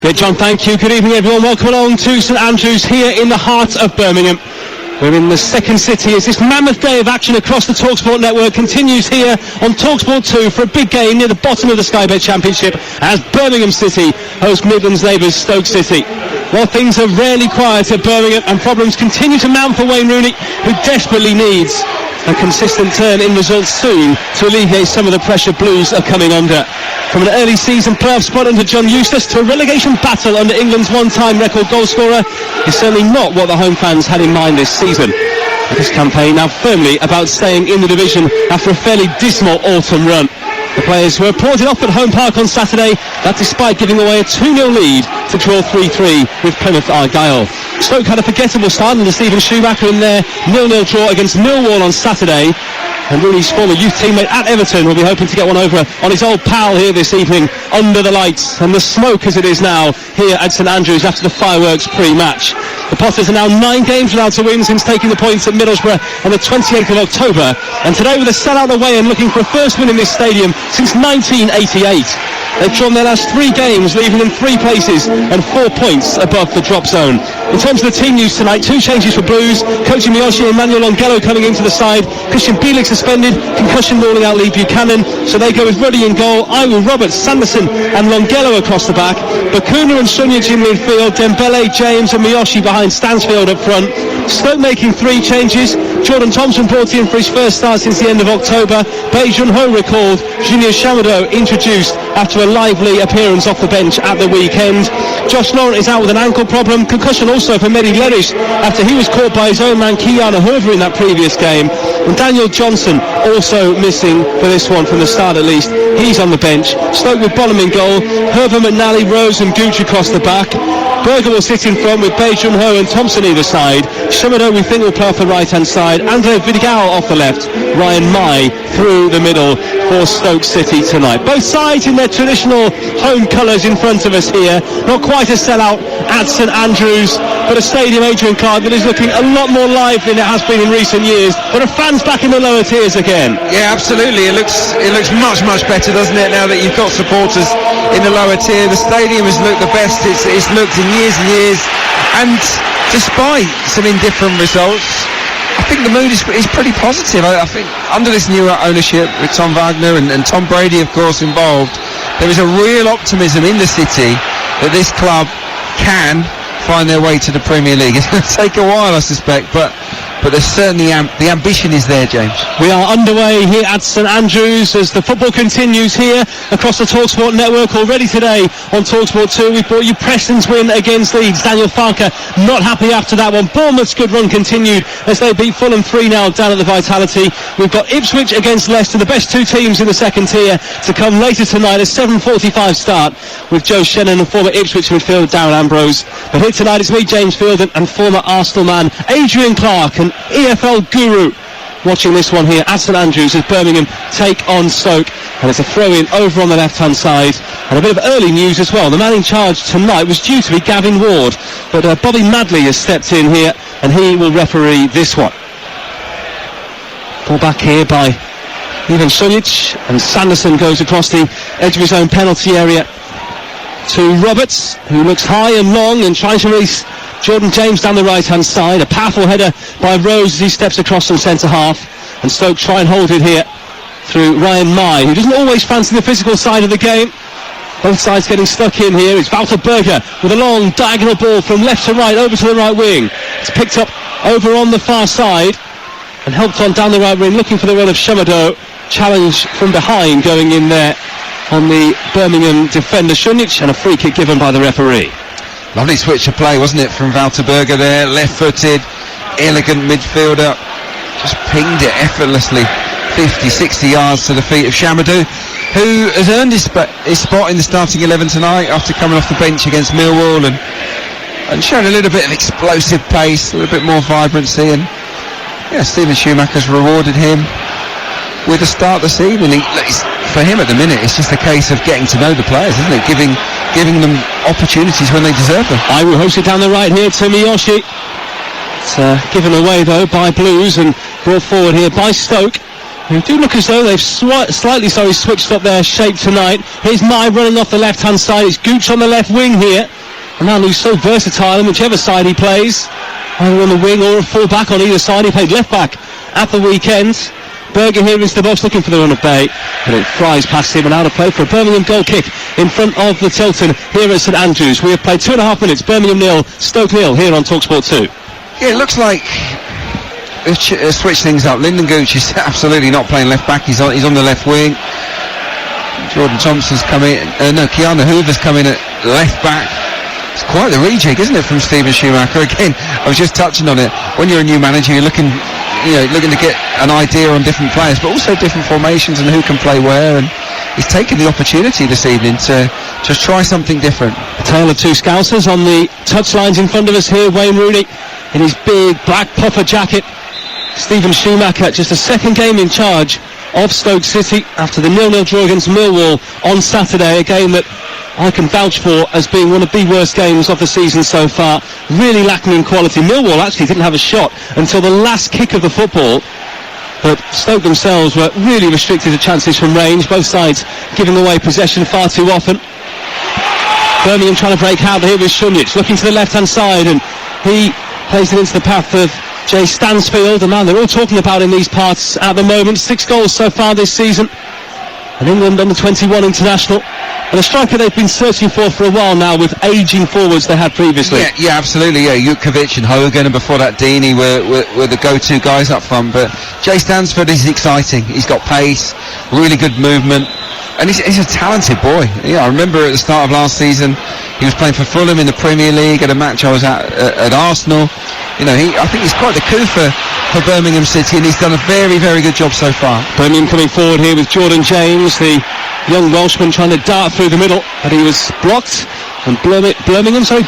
Great, John, thank you. Good evening, everyone. Welcome along to St Andrews here in the heart of Birmingham. We're in the second city as this mammoth day of action across the TalkSport network continues here on TalkSport 2 for a big game near the bottom of the Sky Bet Championship as Birmingham City host Midlands neighbours Stoke City. Well, things are rarely quiet at Birmingham and problems continue to mount for Wayne Rooney, who desperately needs a consistent turn in results soon to alleviate some of the pressure Blues are coming under. From an early season playoff spot under John Eustace to a relegation battle under England's one-time record goalscorer is certainly not what the home fans had in mind this season. This campaign now firmly about staying in the division after a fairly dismal autumn run. The players were applauded off at Home Park on Saturday, that despite giving away a 2-0 lead to draw 3-3 with Plymouth Argyle. Stoke had a forgettable start under Stephen Schumacher in their 0-0 draw against Millwall on Saturday. And Rooney's former youth teammate at Everton will be hoping to get one over on his old pal here this evening under the lights and the smoke as it is now here at St Andrews after the fireworks pre-match. The Potters are now 9 games without a win since taking the points at Middlesbrough on the 28th of October, and today with a sellout away and looking for a first win in this stadium since 1988. They've drawn their last 3 games, leaving them 3 places and 4 points above the drop zone. In terms of the team news tonight, 2 changes for Blues. Coach Miyoshi and Emmanuel Longello coming into the side. Christian Bielik suspended, concussion ruling out Lee Buchanan, so they go with Ruddy in goal, Iwu, Roberts, Sanderson and Longello across the back. Bakuna and Sunjic in midfield, Dembele, James and Miyoshi behind Stansfield up front. Stoke making 3 changes. Jordan Thompson brought in for his first start since the end of October. Bae Jun-ho recalled. Junior Shamado introduced after a lively appearance off the bench at the weekend. Josh Laurent is out with an ankle problem. Concussion also for Mehdi Lerish after he was caught by his own man Kiana Hoover in that previous game. And Daniel Johnson also missing for this one from the start at least. He's on the bench. Stoke with Bonham in goal. Herver, McNally, Rose and Gooch across the back. Berger will sit in front with Bae Jun-ho and Thompson either side. Shamado we think will play off the right hand side. Andre Vidigal off the left. Ryan Mai through the middle for Stoke City tonight. Both sides in their traditional home colours in front of us here. Not quite a sellout at St Andrews, but a stadium, Adrian Clark, that is looking a lot more live than it has been in recent years. But are fans back in the lower tiers again? Yeah, absolutely. It looks much better, doesn't it, now that you've got supporters in the lower tier. The stadium has looked the best it's looked in years and years, and despite some indifferent results, I think the mood is pretty positive. I think under this new ownership with Tom Wagner and Tom Brady of course involved, there is a real optimism in the city that this club can find their way to the Premier League. It's going to take a while, I suspect, but there's certainly the ambition is there, James. We are underway here at St Andrews as the football continues here across the TalkSport network. Already today on TalkSport 2 we've brought you Preston's win against Leeds. Daniel Farker not happy after that one. Bournemouth's good run continued as they beat Fulham 3-0 down at the Vitality. We've got Ipswich against Leicester, the best 2 teams in the second tier, to come later tonight. A 7:45 start with Joe Shannon and former Ipswich midfielder Darren Ambrose. But here tonight it's me, James Fielden, and former Arsenal man Adrian Clark, and EFL guru, watching this one here at St Andrews as Birmingham take on Stoke. And it's a throw-in over on the left-hand side. And a bit of early news as well. The man in charge tonight was due to be Gavin Ward, but Bobby Madley has stepped in here and he will referee this one. Ball back here by Ivan Sunjic, and Sanderson goes across the edge of his own penalty area to Roberts, who looks high and long and tries to release Jordan James down the right-hand side. A powerful header by Rose as he steps across from centre-half. And Stoke try and hold it here through Ryan Mai, who doesn't always fancy the physical side of the game. Both sides getting stuck in here. It's Walter Berger with a long diagonal ball from left to right over to the right wing. It's picked up over on the far side and helped on down the right wing, looking for the run of Shamado. Challenge from behind going in there on the Birmingham defender Sunjic, and a free kick given by the referee. Lovely switch of play, wasn't it, from Walter Berger there, left-footed, elegant midfielder, just pinged it effortlessly, 50-60 yards to the feet of Shamadu, who has earned his spot in the starting 11 tonight after coming off the bench against Millwall and showing a little bit of explosive pace, a little bit more vibrancy, and yeah, Stephen Schumacher's rewarded him with a start this evening. For him at the minute, it's just a case of getting to know the players, isn't it? Giving them opportunities when they deserve them. I will host it down the right here to Miyoshi. It's given away though by Blues and brought forward here by Stoke. They do look as though they've slightly switched up their shape tonight. Here's Mai running off the left-hand side. It's Gooch on the left wing here. A man who's so versatile in whichever side he plays. Either on the wing or a full-back on either side. He played left-back at the weekend. Berger here into the box looking for the run of bait. But it flies past him and out of play for a Birmingham goal kick in front of the Tilton here at St Andrews. We have played 2.5 minutes. Birmingham 0, Stoke 0 here on TalkSport 2. Yeah, it looks like switch things up. Lyndon Gooch is absolutely not playing left back. He's on the left wing. Jordan Thompson's come in. Keanu Hoover's come in at left back. It's quite the rejig, isn't it, from Stephen Schumacher? Again, I was just touching on it. When you're a new manager, you're looking to get an idea on different players, but also different formations and who can play where. And he's taken the opportunity this evening to just try something different. A tale of two Scousers on the touchlines in front of us here. Wayne Rooney in his big black puffer jacket. Stephen Schumacher, just a second game in charge of Stoke City after the 0-0 draw against Millwall on Saturday, a game that I can vouch for as being one of the worst games of the season so far. Really lacking in quality. Millwall actually didn't have a shot until the last kick of the football, but Stoke themselves were really restricted to chances from range, both sides giving away possession far too often. Birmingham trying to break out here with Shunjic, looking to the left-hand side, and he plays it into the path of Jay Stansfield, a man they're all talking about in these parts at the moment. 6 goals so far this season. An England under-21 international. And a striker they've been searching for a while now, with ageing forwards they had previously. Yeah, absolutely. Yeah, Jutkovic and Hogan, and before that Deeney were the go-to guys up front. But Jay Stansford is exciting. He's got pace, really good movement, and he's a talented boy. Yeah, I remember at the start of last season, he was playing for Fulham in the Premier League at a match I was at Arsenal. I think he's quite the coup for Birmingham City, and he's done a very, very good job so far. Birmingham coming forward here with Jordan James, the young Welshman trying to dart through the middle, but he was blocked. And Birmingham come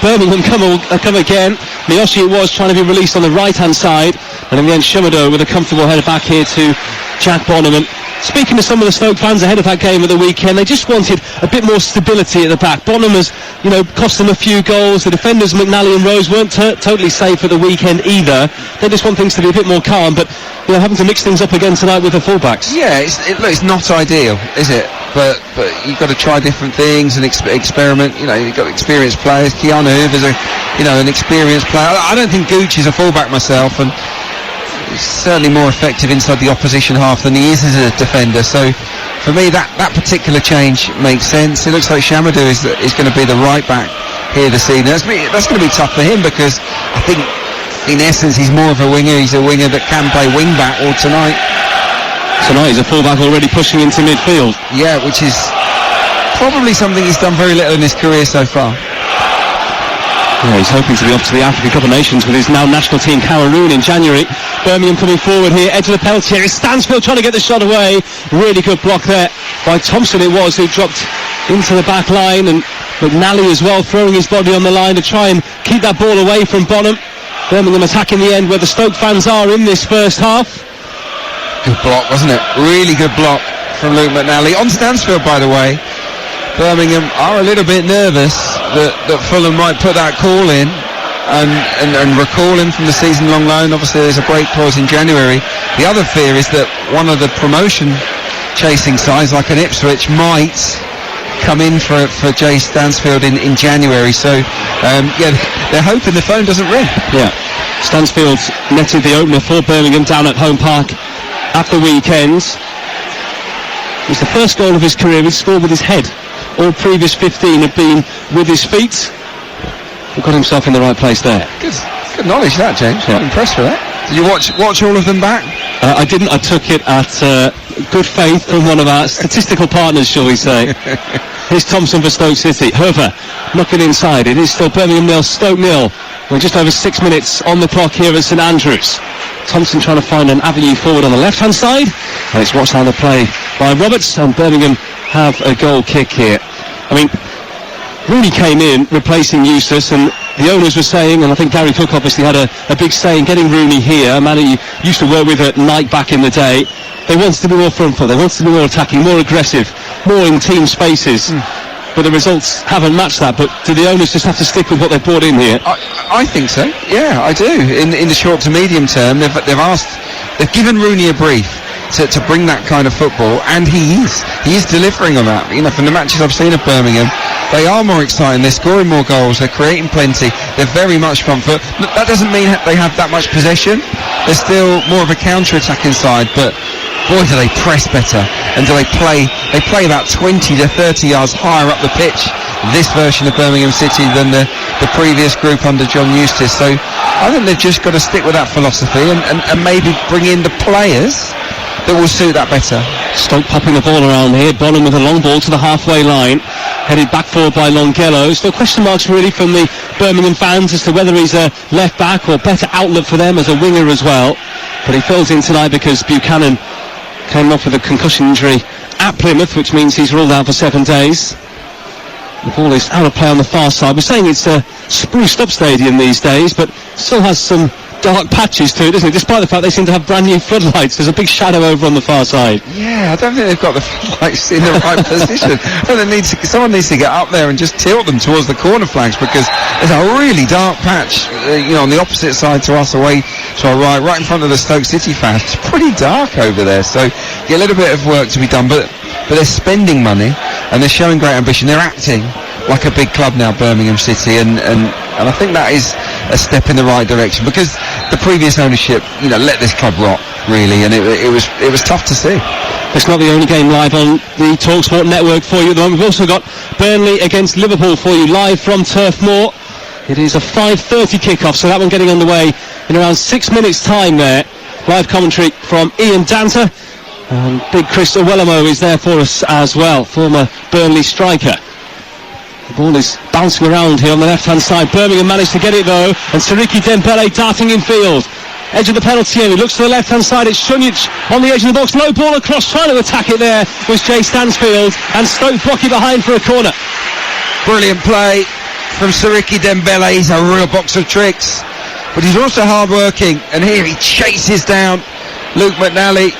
again. Miyoshi it was trying to be released on the right-hand side, and in the end Shumado with a comfortable header back here to Jack Bonham. And speaking to some of the Stoke fans ahead of that game at the weekend, they just wanted a bit more stability at the back. Bonham has, cost them a few goals. The defenders McNally and Rose weren't totally safe at the weekend either. They just want things to be a bit more calm, but having to mix things up again tonight with the fullbacks. Yeah, it's not ideal, is it? But you've got to try different things and experiment. You've got experienced players. Keanu Hoover's an experienced player. I don't think Gooch is a fullback myself, and he's certainly more effective inside the opposition half than he is as a defender. So for me, that particular change makes sense. It looks like Shamadou is going to be the right back here this evening. That's going to be tough for him, because I think in essence he's more of a winger. He's a winger that can play wing back all tonight. Tonight he's a fullback already pushing into midfield. Yeah, which is probably something he's done very little in his career so far. Yeah, he's hoping to be off to the African Cup of Nations with his now national team Cameroon in January. Birmingham coming forward here, edge of the penalty area. Stansfield trying to get the shot away. Really good block there by Thompson it was, who dropped into the back line, and McNally as well throwing his body on the line to try and keep that ball away from Bonham. Birmingham attacking the end where the Stoke fans are in this first half. Good block, wasn't it? Really good block from Luke McNally. On Stansfield, by the way, Birmingham are a little bit nervous that Fulham might put that call in and recall him from the season-long loan. Obviously, there's a break clause in January. The other fear is that one of the promotion-chasing sides, like an Ipswich, might come in for Jay Stansfield in January. So, they're hoping the phone doesn't ring. Yeah. Stansfield netted the opener for Birmingham down at home park at the weekend. It was the first goal of his career. He scored with his head. All previous 15 have been with his feet. He got himself in the right place there. Good knowledge that, James. Yeah. I'm impressed with that. Did you watch all of them back? I didn't. I took it at good faith from one of our statistical partners, shall we say. Here's Thompson for Stoke City. Hoover knocking inside. It is still Birmingham 0, Stoke 0. We're just over 6 minutes on the clock here at St Andrews. Thompson trying to find an avenue forward on the left-hand side. And it's watched down the play by Roberts, and Birmingham have a goal kick here. I mean, Rooney came in replacing Eustace, and the owners were saying, and I think Gary Cook obviously had a big say in getting Rooney here, a man he used to work with at Knight back in the day. They wanted to be more front foot, they wanted to be more attacking, more aggressive, more in team spaces. But the results haven't matched that. But do the owners just have to stick with what they've brought in here? I think so. Yeah, I do. In the short to medium term, they've given Rooney a brief. to bring that kind of football, and he is delivering on that. From the matches I've seen of Birmingham, they are more exciting, they're scoring more goals, they're creating plenty, they're very much front foot. That doesn't mean they have that much possession, they're still more of a counter-attacking side, but boy do they press better, and do they play about 20 to 30 yards higher up the pitch, this version of Birmingham City, than the previous group under John Eustace. So I think they've just got to stick with that philosophy and maybe bring in the players that will suit that better. Stoke popping the ball around here. Bonham with a long ball to the halfway line, headed back forward by Longello. Still question marks really from the Birmingham fans as to whether he's a left back or better outlet for them as a winger as well. But he fills in tonight because Buchanan came off with a concussion injury at Plymouth, which means he's ruled out for 7 days. The ball is out of play on the far side. We're saying it's a spruced up stadium these days, but still has some dark patches to it, doesn't it? Despite the fact they seem to have brand new floodlights, there's a big shadow over on the far side. Yeah, I don't think they've got the floodlights in the right position. I think someone needs to get up there and just tilt them towards the corner flags, because there's a really dark patch, on the opposite side to us, away to our right in front of the Stoke City fans. It's pretty dark over there, so a little bit of work to be done, but they're spending money and they're showing great ambition. They're acting like a big club now, Birmingham City, and I think that is a step in the right direction, because the previous ownership, let this club rot, really, and it was tough to see. It's not the only game live on the TalkSport network for you at the moment. We've also got Burnley against Liverpool for you live from Turf Moor. It is a 5:30 kickoff, so that one getting underway in around 6 minutes' time there. Live commentary from Ian Danter, and big Chris Owellamo is there for us as well, former Burnley striker. The ball is bouncing around here on the left-hand side. Birmingham managed to get it though, and Siriki Dembele darting in field. Edge of the penalty area, looks to the left-hand side, it's Šunjić on the edge of the box, low ball across, trying to attack it there was Jay Stansfield, and Stoke Brocky behind for a corner. Brilliant play from Siriki Dembele. He's a real box of tricks, but he's also hard-working, and here he chases down Luke McNally,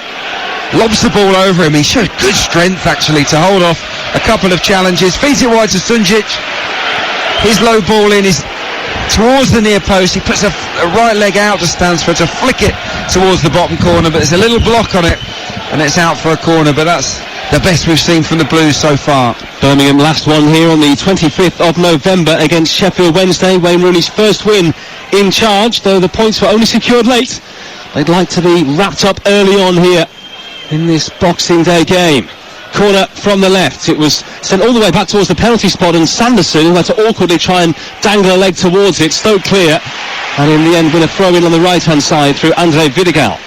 lobs the ball over him. He showed good strength actually to hold off a couple of challenges, feeds it wide to Šunjić. His low ball in is towards the near post. He puts a right leg out to Stansford to flick it towards the bottom corner, but there's a little block on it and it's out for a corner, but that's the best we've seen from the Blues so far. Birmingham last one here on the 25th of November against Sheffield Wednesday. Wayne Rooney's first win in charge, though the points were only secured late. They'd like to be wrapped up early on here in this Boxing Day game. Corner from the left, it was sent all the way back towards the penalty spot, and Sanderson, who had to awkwardly try and dangle a leg towards it, Stoke clear, and in the end win a throw-in on the right-hand side through André Vidigal.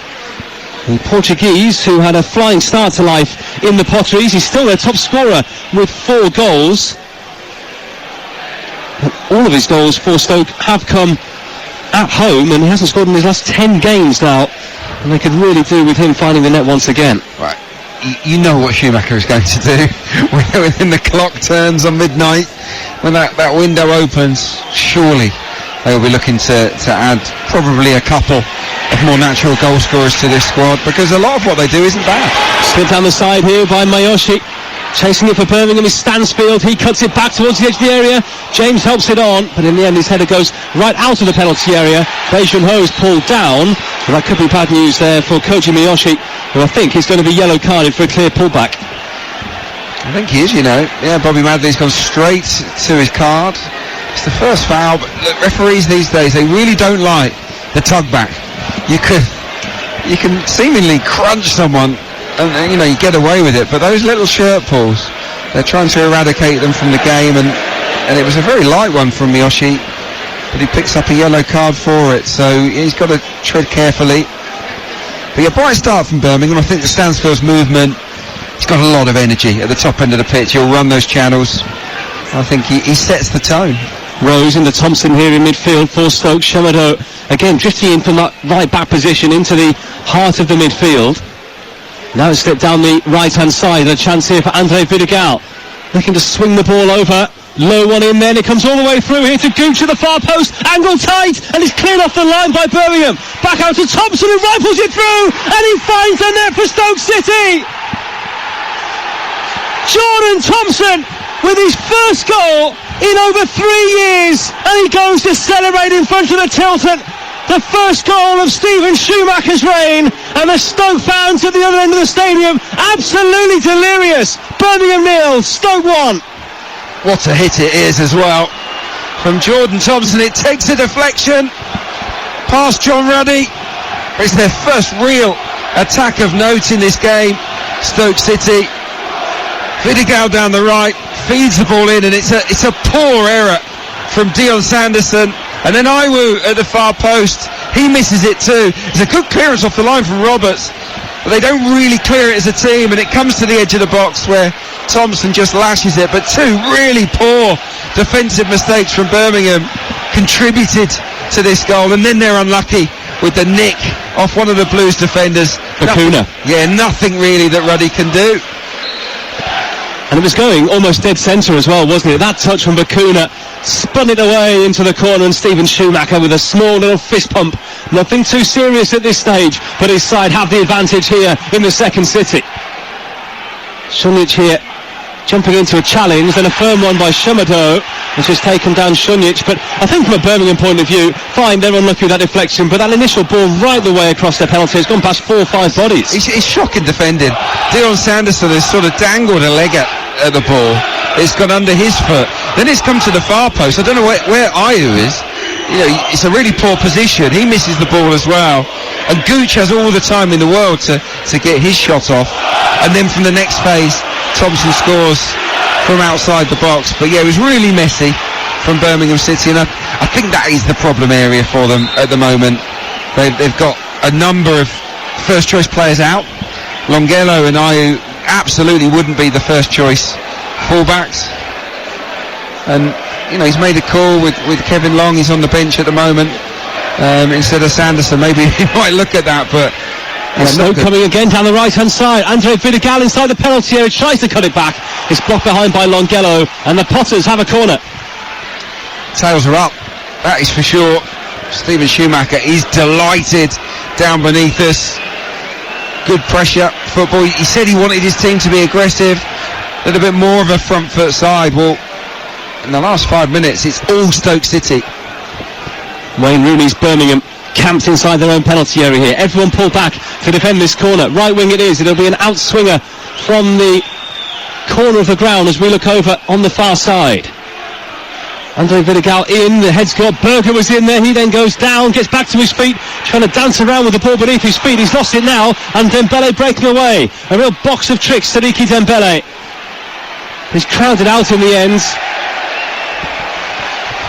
The Portuguese, who had a flying start to life in the Potteries, he's still their top scorer with 4 goals. But all of his goals for Stoke have come at home, and he hasn't scored in his last 10 games now, and they could really do with him finding the net once again. Right. You know what Schumacher is going to do when the clock turns on midnight, when that window opens. Surely they will be looking to add probably a couple of more natural goal scorers to this squad, because a lot of what they do isn't bad. Slid down the side here by Mayoshi. Chasing it for Birmingham is Stansfield. He cuts it back towards the edge of the area. James helps it on, but in the end his header goes right out of the penalty area. Beijun Ho is pulled down, but that could be bad news there for Koji Miyoshi, who I think is going to be yellow carded for a clear pullback. I think he is, Yeah, Bobby Madley's gone straight to his card. It's the first foul, but look, referees these days, they really don't like the tug back. You can seemingly crunch someone and you get away with it, but those little shirt pulls, they're trying to eradicate them from the game, and it was a very light one from Miyoshi, but he picks up a yellow card for it, so he's got to tread carefully. But a bright start from Birmingham. I think the Stansfield's movement, he's got a lot of energy at the top end of the pitch. He'll run those channels. I think he sets the tone. Rose into Thompson here in midfield for Stoke. Shemado again drifting in from that right back position into the heart of the midfield. Now it's slipped down the right-hand side. A chance here for André Vidigal. Looking to swing the ball over. Low one in then. It comes all the way through here to Gooch at the far post. Angle tight. And it's cleared off the line by Birmingham. Back out to Thompson, who rifles it through. And he finds the net for Stoke City. Jordan Thompson with his first goal in over 3 years. And he goes to celebrate in front of the Tilton. The first goal of Stephen Schumacher's reign, and the Stoke fans at the other end of the stadium absolutely delirious. Birmingham 0, Stoke 1. What a hit it is as well from Jordan Thompson. It takes a deflection past John Ruddy. It's their first real attack of note in this game. Stoke City. Vidigal down the right, feeds the ball in, and it's a poor error from Dion Sanderson. And then Iwu at the far post, he misses it too. It's a good clearance off the line from Roberts, but they don't really clear it as a team, and it comes to the edge of the box where Thompson just lashes it. But two really poor defensive mistakes from Birmingham contributed to this goal, and then they're unlucky with the nick off one of the Blues defenders. Bakuna. Nothing really that Ruddy can do. And it was going almost dead centre as well, wasn't it? That touch from Bakuna spun it away into the corner, and Stephen Schumacher with a small little fist pump. Nothing too serious at this stage, but his side have the advantage here in the second city. Šunjić here jumping into a challenge, then a firm one by Šamadu, which has taken down Šunjić. But I think from a Birmingham point of view, fine, they're unlucky with that deflection, but that initial ball right the way across their penalty has gone past 4 or 5 bodies. He's shocking defending. Dion Sanderson has sort of dangled a leg at the ball. It's gone under his foot. Then it's come to the far post. I don't know where Iwu is. You know, it's a really poor position. He misses the ball as well. And Gooch has all the time in the world to get his shot off. And then from the next phase, Thompson scores from outside the box. But yeah, it was really messy from Birmingham City, and I think that is the problem area for them at the moment. They've got a number of first choice players out. Longelo and Iwu absolutely wouldn't be the first choice fullbacks. And you know, he's made a call with Kevin Long. He's on the bench at the moment instead of Sanderson. Maybe he might look at that, but Stoke coming again down the right hand side. Andre Vidigal inside the penalty area, tries to cut it back. It's blocked behind by Longelo, and the Potters have a corner. Tails are up, that is for sure. Stephen Schumacher is delighted down beneath us. Good pressure football. He said he wanted his team to be aggressive, a little bit more of a front foot side. Well, in the last 5 minutes it's all Stoke City. Wayne Rooney's Birmingham camped inside their own penalty area here. Everyone pulled back to defend this corner. Right wing it is. It'll be an outswinger from the corner of the ground as we look over on the far side. Andre Vidigal in, the head's got, Berger was in there, he then goes down, gets back to his feet, trying to dance around with the ball beneath his feet. He's lost it now, and Dembele breaking away. A real box of tricks, Sadiki Dembele. He's crowded out in the end.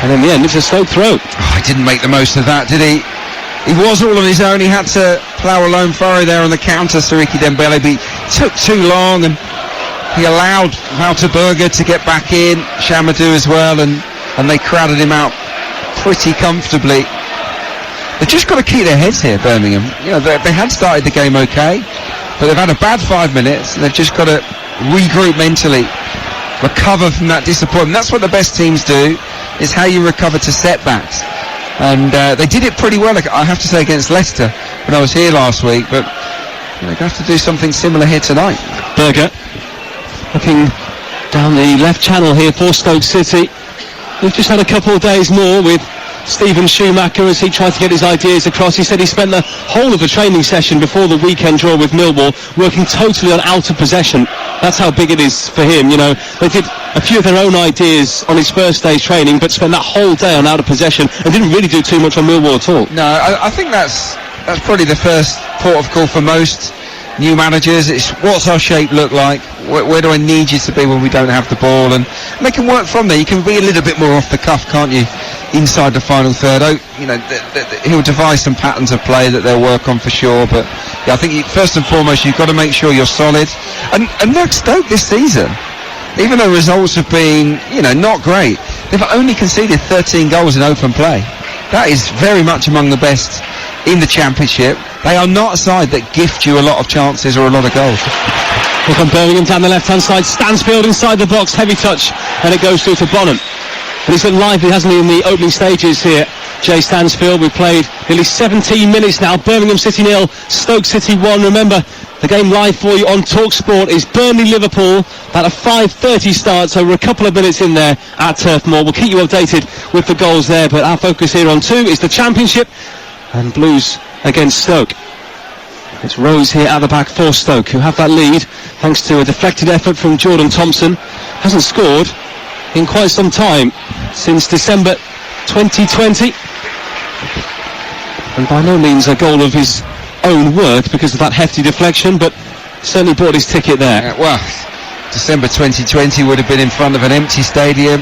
And in the end, it's a Stoke throw. He didn't make the most of that, did he? He was all on his own. He had to plough a lone furrow there on the counter, Sadiki Dembele, but he took too long, and he allowed Wouter Berger to get back in, Šamadu as well, and they crowded him out pretty comfortably. They've just got to keep their heads here, Birmingham. You know, they had started the game okay, but they've had a bad 5 minutes, and they've just got to regroup mentally, recover from that disappointment. That's what the best teams do, is how you recover to setbacks. And they did it pretty well, I have to say, against Leicester when I was here last week, but they're going to have to do something similar here tonight. Berger looking down the left channel here for Stoke City. We've just had a couple of days more with Stephen Schumacher as he tried to get his ideas across. He said he spent the whole of the training session before the weekend draw with Millwall working totally on out of possession. That's how big it is for him, you know. They did a few of their own ideas on his first day's training, but spent that whole day on out of possession and didn't really do too much on Millwall at all. No, I think that's probably the first port of call for most new managers. It's what's our shape look like, where do I need you to be when we don't have the ball, and they can work from there. You can be a little bit more off the cuff, can't you, inside the final third. You know, he'll devise some patterns of play that they'll work on for sure, but yeah, I think first and foremost you've got to make sure you're solid. And look, Stoke this season, even though results have been, you know, not great, they've only conceded 13 goals in open play. That is very much among the best in the Championship. They are not a side that gift you a lot of chances or a lot of goals. Look on Birmingham down the left-hand side. Stansfield inside the box, heavy touch, and it goes through to Bonham. And he's been lively, hasn't he, in the opening stages here, Jay Stansfield. We've played nearly 17 minutes now. Birmingham City 0, Stoke City 1. Remember, the game live for you on TalkSport is Burnley-Liverpool. About a 5:30 start, so we're a couple of minutes in there at Turf Moor. We'll keep you updated with the goals there, but our focus here on 2 is the Championship and Blues against Stoke. It's Rose here at the back for Stoke, who have that lead thanks to a deflected effort from Jordan Thompson. Hasn't scored in quite some time, since December 2020. And by no means a goal of his own work because of that hefty deflection, but certainly bought his ticket there. Well, December 2020 would have been in front of an empty stadium.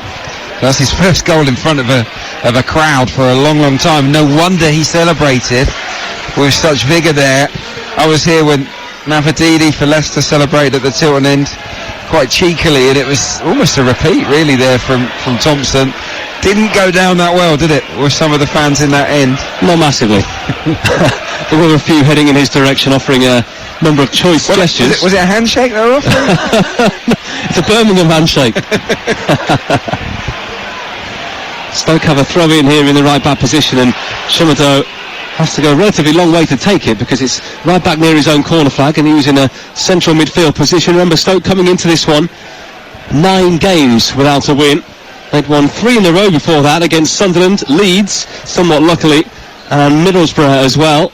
That's his first goal in front of a crowd for a long, long time. No wonder he celebrated with such vigour there. I was here when Mavadidi for Leicester celebrated at the Tilton end quite cheekily, and it was almost a repeat really there from Thompson. Didn't go down that well, did it, with some of the fans in that end? Not massively. There were a few heading in his direction, offering a number of choice gestures. Was it a handshake they were offering? It's a Birmingham handshake. Stoke have a throw in here in the right back position, and Shimado has to go a relatively long way to take it because it's right back near his own corner flag, and he was in a central midfield position. Remember, Stoke coming into this one 9 games without a win. They'd won 3 in a row before that against Sunderland, Leeds, somewhat luckily, and Middlesbrough as well.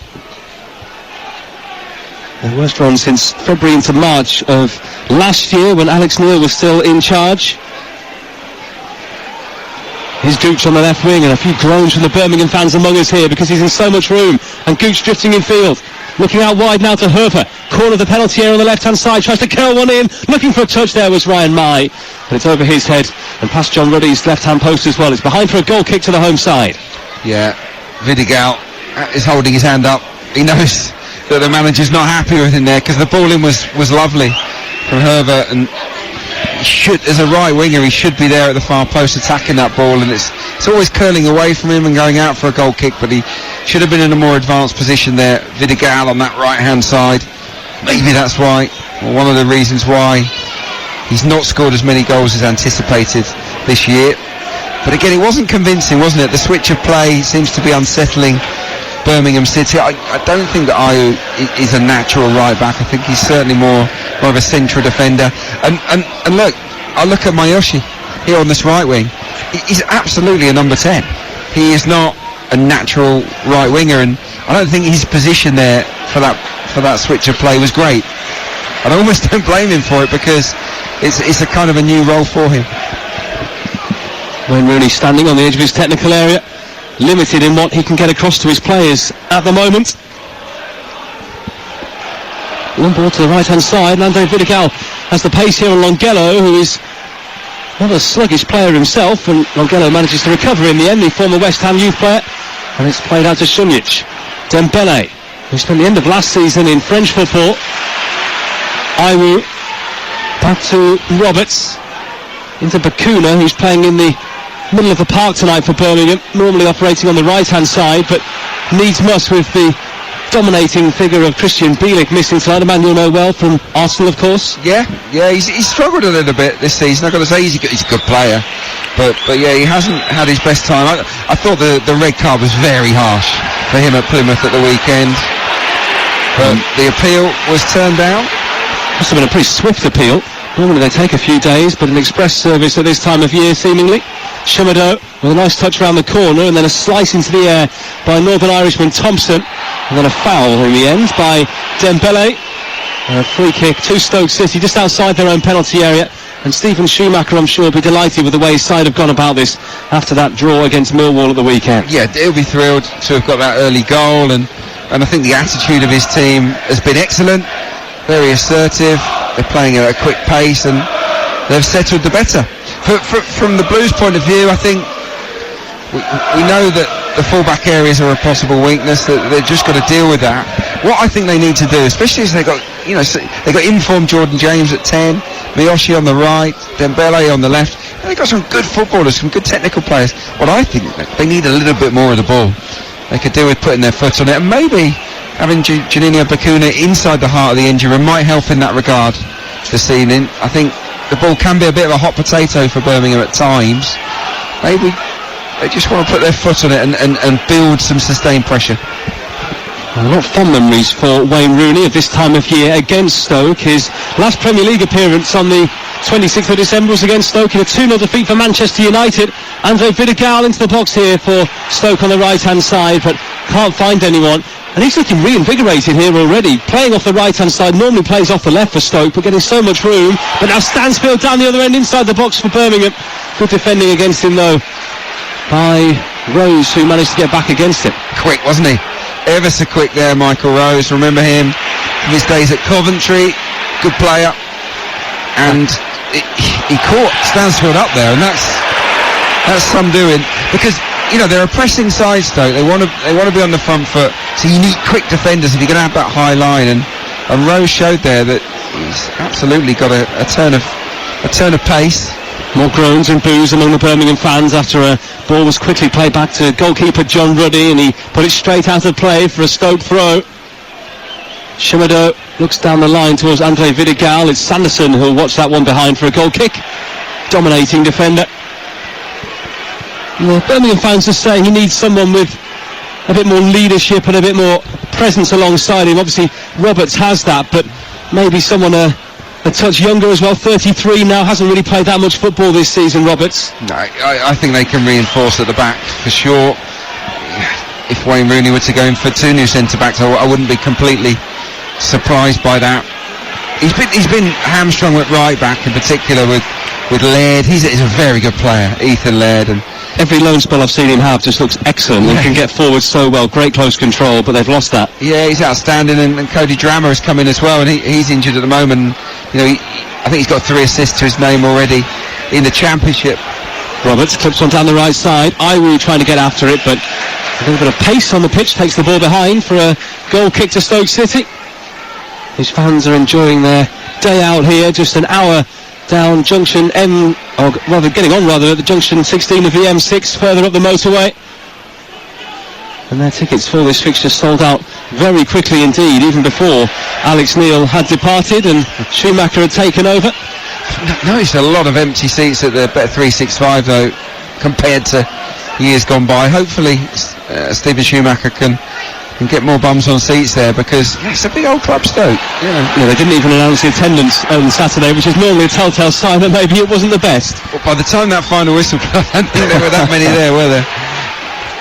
Their worst run since February into March of last year when Alex Neil was still in charge. Here's Gooch on the left wing, and a few groans from the Birmingham fans among us here because he's in so much room. And Gooch drifting in field. Looking out wide now to Herper. Corner of the penalty area on the left-hand side. Tries to curl one in. Looking for a touch there was Ryan Mai. And it's over his head and past John Ruddy's left-hand post as well. It's behind for a goal kick to the home side. Yeah, Vidigal is holding his hand up. He knows that the manager's not happy with him there because the ball in was lovely from Herbert, and as a right winger he should be there at the far post attacking that ball, and it's always curling away from him and going out for a goal kick, but he should have been in a more advanced position there. Vidigal on that right hand side, maybe that's why, or one of the reasons why he's not scored as many goals as anticipated this year. But again, it wasn't convincing, wasn't it? The switch of play seems to be unsettling Birmingham City. I don't think that Ayew is a natural right back. I think he's certainly more of a central defender. And look, I look at Mayoshi here on this right wing. He's absolutely a number 10. He is not a natural right winger, and I don't think his position there for that switch of play was great. And I almost don't blame him for it because it's a kind of a new role for him. Wayne Rooney standing on the edge of his technical area, limited in what he can get across to his players at the moment. One ball to the right hand side. Nando Vidigal has the pace here on Longello, who is not a sluggish player himself, and Longello manages to recover in the end, the former West Ham youth player, and it's played out to Šunjić. Dembele, who spent the end of last season in French football. Ayew back to Roberts, into Bakuna, who's playing in the middle of the park tonight for Birmingham, normally operating on the right hand side, but needs must with the dominating figure of Christian Bielik missing tonight. A man you'll know well from Arsenal, of course. Yeah, he's struggled a little bit this season. I've got to say he's a good player, but yeah, he hasn't had his best time. I thought the red card was very harsh for him at Plymouth at the weekend, but the appeal was turned down. Must have been a pretty swift appeal. Normally they take a few days, but an express service at this time of year seemingly. Shimado with a nice touch around the corner, and then a slice into the air by Northern Irishman Thompson, and then a foul in the end by Dembele, and a free kick to Stoke City just outside their own penalty area. And Stephen Schumacher, I'm sure, will be delighted with the way his side have gone about this after that draw against Millwall at the weekend. Yeah, he'll be thrilled to have got that early goal, and I think the attitude of his team has been excellent, very assertive. They're playing at a quick pace, and they've settled the better. From the Blues' point of view, I think we know that the full-back areas are a possible weakness, that they've just got to deal with that. What I think they need to do, especially as they got informed Jordan James at 10, Miyoshi on the right, Dembele on the left. They've got some good footballers, some good technical players. What I think, they need a little bit more of the ball. They could do with putting their foot on it, and maybe having Juninho Bakuna inside the heart of the injury might help in that regard this evening. I think the ball can be a bit of a hot potato for Birmingham at times. Maybe they just want to put their foot on it and build some sustained pressure. Well, not fond memories for Wayne Rooney of this time of year against Stoke. His last Premier League appearance on the 26th of December was against Stoke in a 2-0 defeat for Manchester United. Andre Vidigal into the box here for Stoke on the right hand side, but can't find anyone. And he's looking reinvigorated here already, playing off the right-hand side, normally plays off the left for Stoke, but getting so much room. But now Stansfield down the other end, inside the box for Birmingham. Good defending against him, though, by Rose, who managed to get back against it. Quick, wasn't he? Ever so quick there, Michael Rose. Remember him from his days at Coventry. Good player. And he caught Stansfield up there, and that's some doing. Because, you know, they're a pressing side, Stoke. They want to be on the front foot. So you need quick defenders if you're going to have that high line. And Rose showed there that he's absolutely got a turn of pace. More groans and boos among the Birmingham fans after a ball was quickly played back to goalkeeper John Ruddy, and he put it straight out of play for a Stoke throw. Shimado looks down the line towards Andre Vidigal. It's Sanderson who'll watch that one behind for a goal kick. Dominating defender. The Birmingham fans are saying he needs someone with a bit more leadership and a bit more presence alongside him. Obviously Roberts has that, but maybe someone a touch younger as well. 33 now, hasn't really played that much football this season, Roberts. No, I think they can reinforce at the back for sure. If Wayne Rooney were to go in for two new centre-backs, I wouldn't be completely surprised by that. He's been hamstrung at right back, in particular with Laird. He's a very good player, Ethan Laird, and every loan spell I've seen him have just looks excellent. He can get forward so well, great close control, but they've lost that. Yeah, he's outstanding, and Cody Drammer has come in as well, and he's injured at the moment. You know, I think he's got 3 assists to his name already in the Championship. Roberts clips one down the right side. Iwu trying to get after it, but a little bit of pace on the pitch, takes the ball behind for a goal kick to Stoke City. His fans are enjoying their day out here, just an hour down junction at the junction 16 of the M6, further up the motorway. And their tickets for this fixture sold out very quickly indeed, even before Alex Neil had departed and Schumacher had taken over. Noticed a lot of empty seats at the Bet365 though, compared to years gone by. Hopefully Stephen Schumacher can get more bums on seats there, because it's a big old club, Stoke. Yeah, they didn't even announce the attendance on Saturday, which is normally a telltale sign that maybe it wasn't the best. Well, by the time that final whistle, I don't think there were that many there, were there?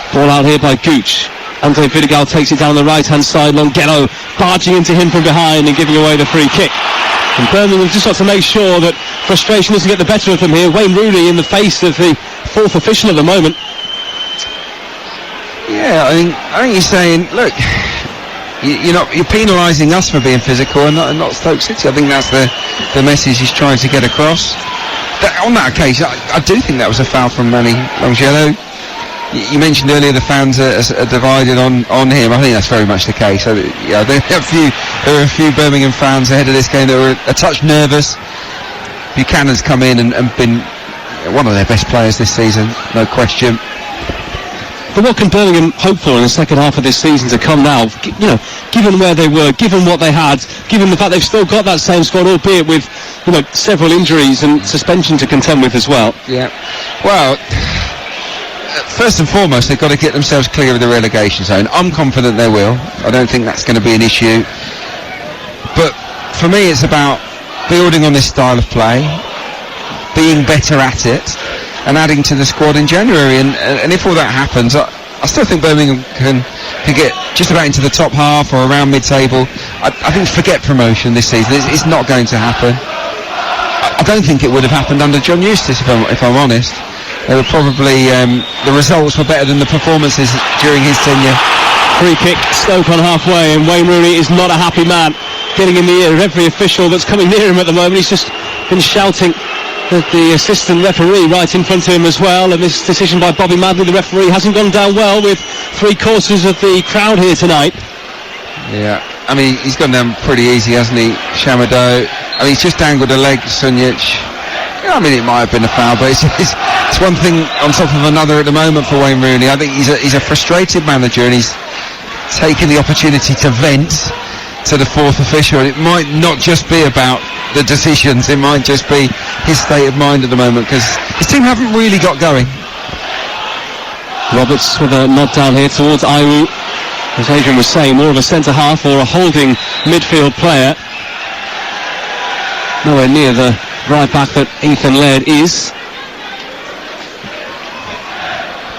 Ball out here by Gooch. Andre Vidigal takes it down the right-hand side. Longhello barging into him from behind and giving away the free kick. And Birmingham have just got to make sure that frustration doesn't get the better of them here. Wayne Rooney in the face of the fourth official at the moment. Yeah, I think he's saying, look, you're penalising us for being physical and not Stoke City. I think that's the message he's trying to get across. On that occasion, I do think that was a foul from Manny Longhello. You mentioned earlier the fans are divided on him. I think that's very much the case. So, yeah, there are a few Birmingham fans ahead of this game that were a touch nervous. Buchanan's come in and been one of their best players this season, no question. But what can Birmingham hope for in the second half of this season to come now? You know, given where they were, given what they had, given the fact they've still got that same squad, albeit with, you know, several injuries and suspension to contend with as well. Yeah. Well, first and foremost, they've got to get themselves clear of the relegation zone. I'm confident they will. I don't think that's going to be an issue. But for me, it's about building on this style of play, being better at it, and adding to the squad in January, and if all that happens, I still think Birmingham can get just about into the top half or around mid-table. I think forget promotion this season. It's not going to happen. I don't think it would have happened under John Eustace, if I'm honest. They were probably the results were better than the performances during his tenure. Free kick, Stoke on halfway, and Wayne Rooney is not a happy man, getting in the ear of every official that's coming near him at the moment. He's just been shouting at the assistant referee right in front of him as well, and this decision by Bobby Madley, the referee, hasn't gone down well with 3/4 of the crowd here tonight. Yeah, I mean, he's gone down pretty easy, hasn't he, Shamado? I mean, he's just dangled a leg, Sunjic. Yeah, I mean, it might have been a foul, but it's one thing on top of another at the moment for Wayne Rooney. I think he's a frustrated manager, and he's taken the opportunity to vent to the fourth official, and it might not just be about the decisions, it might just be his state of mind at the moment, because his team haven't really got going. Roberts with a nod down here towards Iwu, as Adrian was saying, more of a centre half or a holding midfield player, nowhere near the right back that Ethan Laird is.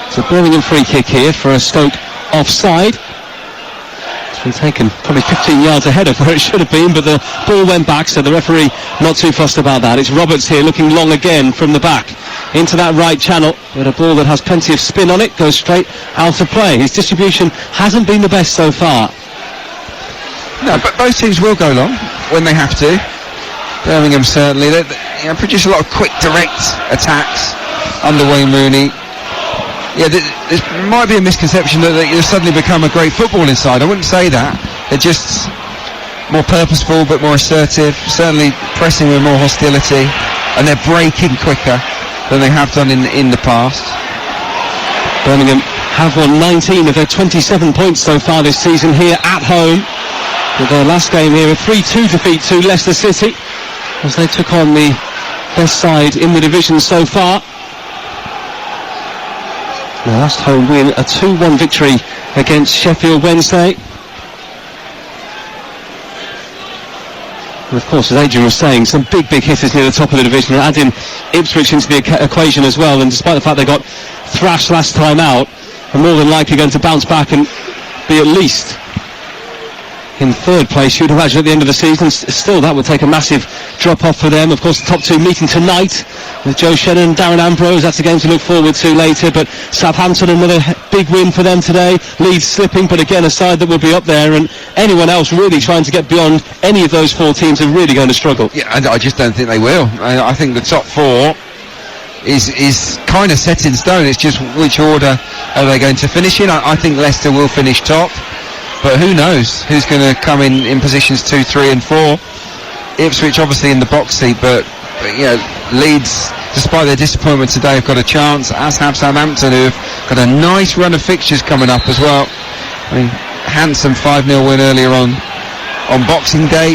It's a Birmingham free kick here for a Stoke offside. It's been taken probably 15 yards ahead of where it should have been, but the ball went back, so the referee not too fussed about that. It's Roberts here looking long again from the back into that right channel, but a ball that has plenty of spin on it goes straight out of play. His distribution hasn't been the best so far. No, but both teams will go long when they have to. Birmingham certainly. They produce a lot of quick, direct attacks under Wayne Rooney. Yeah, there might be a misconception that they've suddenly become a great footballing side. I wouldn't say that. They're just more purposeful, but more assertive, certainly pressing with more hostility, and they're breaking quicker than they have done in the past. Birmingham have won 19 of their 27 points so far this season here at home, with their last game here a 3-2 defeat to Leicester City, as they took on the best side in the division so far. Their last home win, a 2-1 victory against Sheffield Wednesday. And of course, as Adrian was saying, some big hitters near the top of the division, adding Ipswich into the equation as well, and despite the fact they got thrashed last time out, are more than likely going to bounce back and be at least in third place, you'd imagine, at the end of the season. Still, that would take a massive drop-off for them. Of course, the top two meeting tonight with Joe Shannon and Darren Ambrose. That's a game to look forward to later. But Southampton, another big win for them today. Leeds slipping, but again, a side that will be up there. And anyone else really trying to get beyond any of those four teams are really going to struggle. Yeah, I just don't think they will. I think the top four is kind of set in stone. It's just which order are they going to finish in. I think Leicester will finish top. But who knows who's going to come in positions 2, 3 and 4. Ipswich obviously in the box seat, but Leeds, despite their disappointment today, have got a chance, as have Southampton, who have got a nice run of fixtures coming up as well. I mean, handsome 5-0 win earlier on Boxing Day.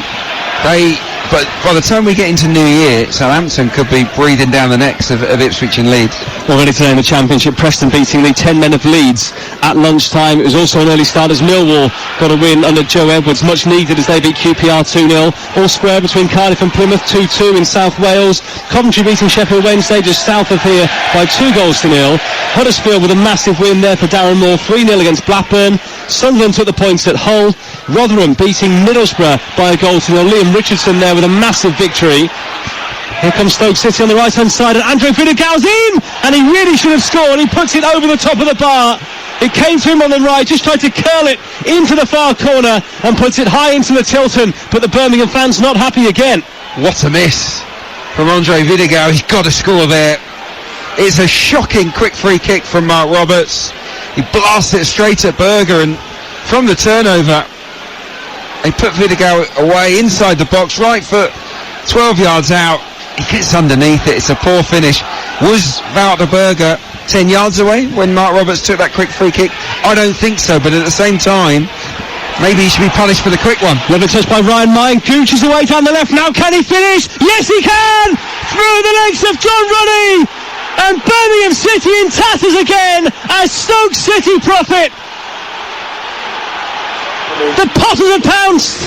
But by the time we get into New Year, Southampton could be breathing down the necks of Ipswich and Leeds. Already today in the Championship, Preston beating the 10 men of Leeds at lunchtime. It was also an early start as Millwall got a win under Joe Edwards, much needed as they beat QPR 2-0. All square between Cardiff and Plymouth, 2-2 in South Wales. Coventry beating Sheffield Wednesday just south of here by 2-0. Huddersfield with a massive win there for Darren Moore, 3-0 against Blackburn. Sunderland took the points at Hull. Rotherham beating Middlesbrough by a 0-0. Liam Richardson there with a massive victory. Here comes Stoke City on the right-hand side, and Andre Vidigal's in, and he really should have scored. He puts it over the top of the bar. It came to him on the right, just tried to curl it into the far corner and puts it high into the Tilton, but the Birmingham fans not happy again. What a miss from Andre Vidigal. He's got to score there. It's a shocking quick free kick from Mark Roberts. He blasts it straight at Berger, and from the turnover, they put Vidigal away inside the box, right foot 12 yards out. He gets underneath it. It's a poor finish. Was Wouter Berger 10 yards away when Mark Roberts took that quick free kick? I don't think so, but at the same time, maybe he should be punished for the quick one. Lovely touch by Ryan Mine. Gooch is away down the left now. Can he finish? Yes, he can! Through the legs of John Ruddy! And Birmingham City in tatters again as Stoke City profit. The Potters have pounced,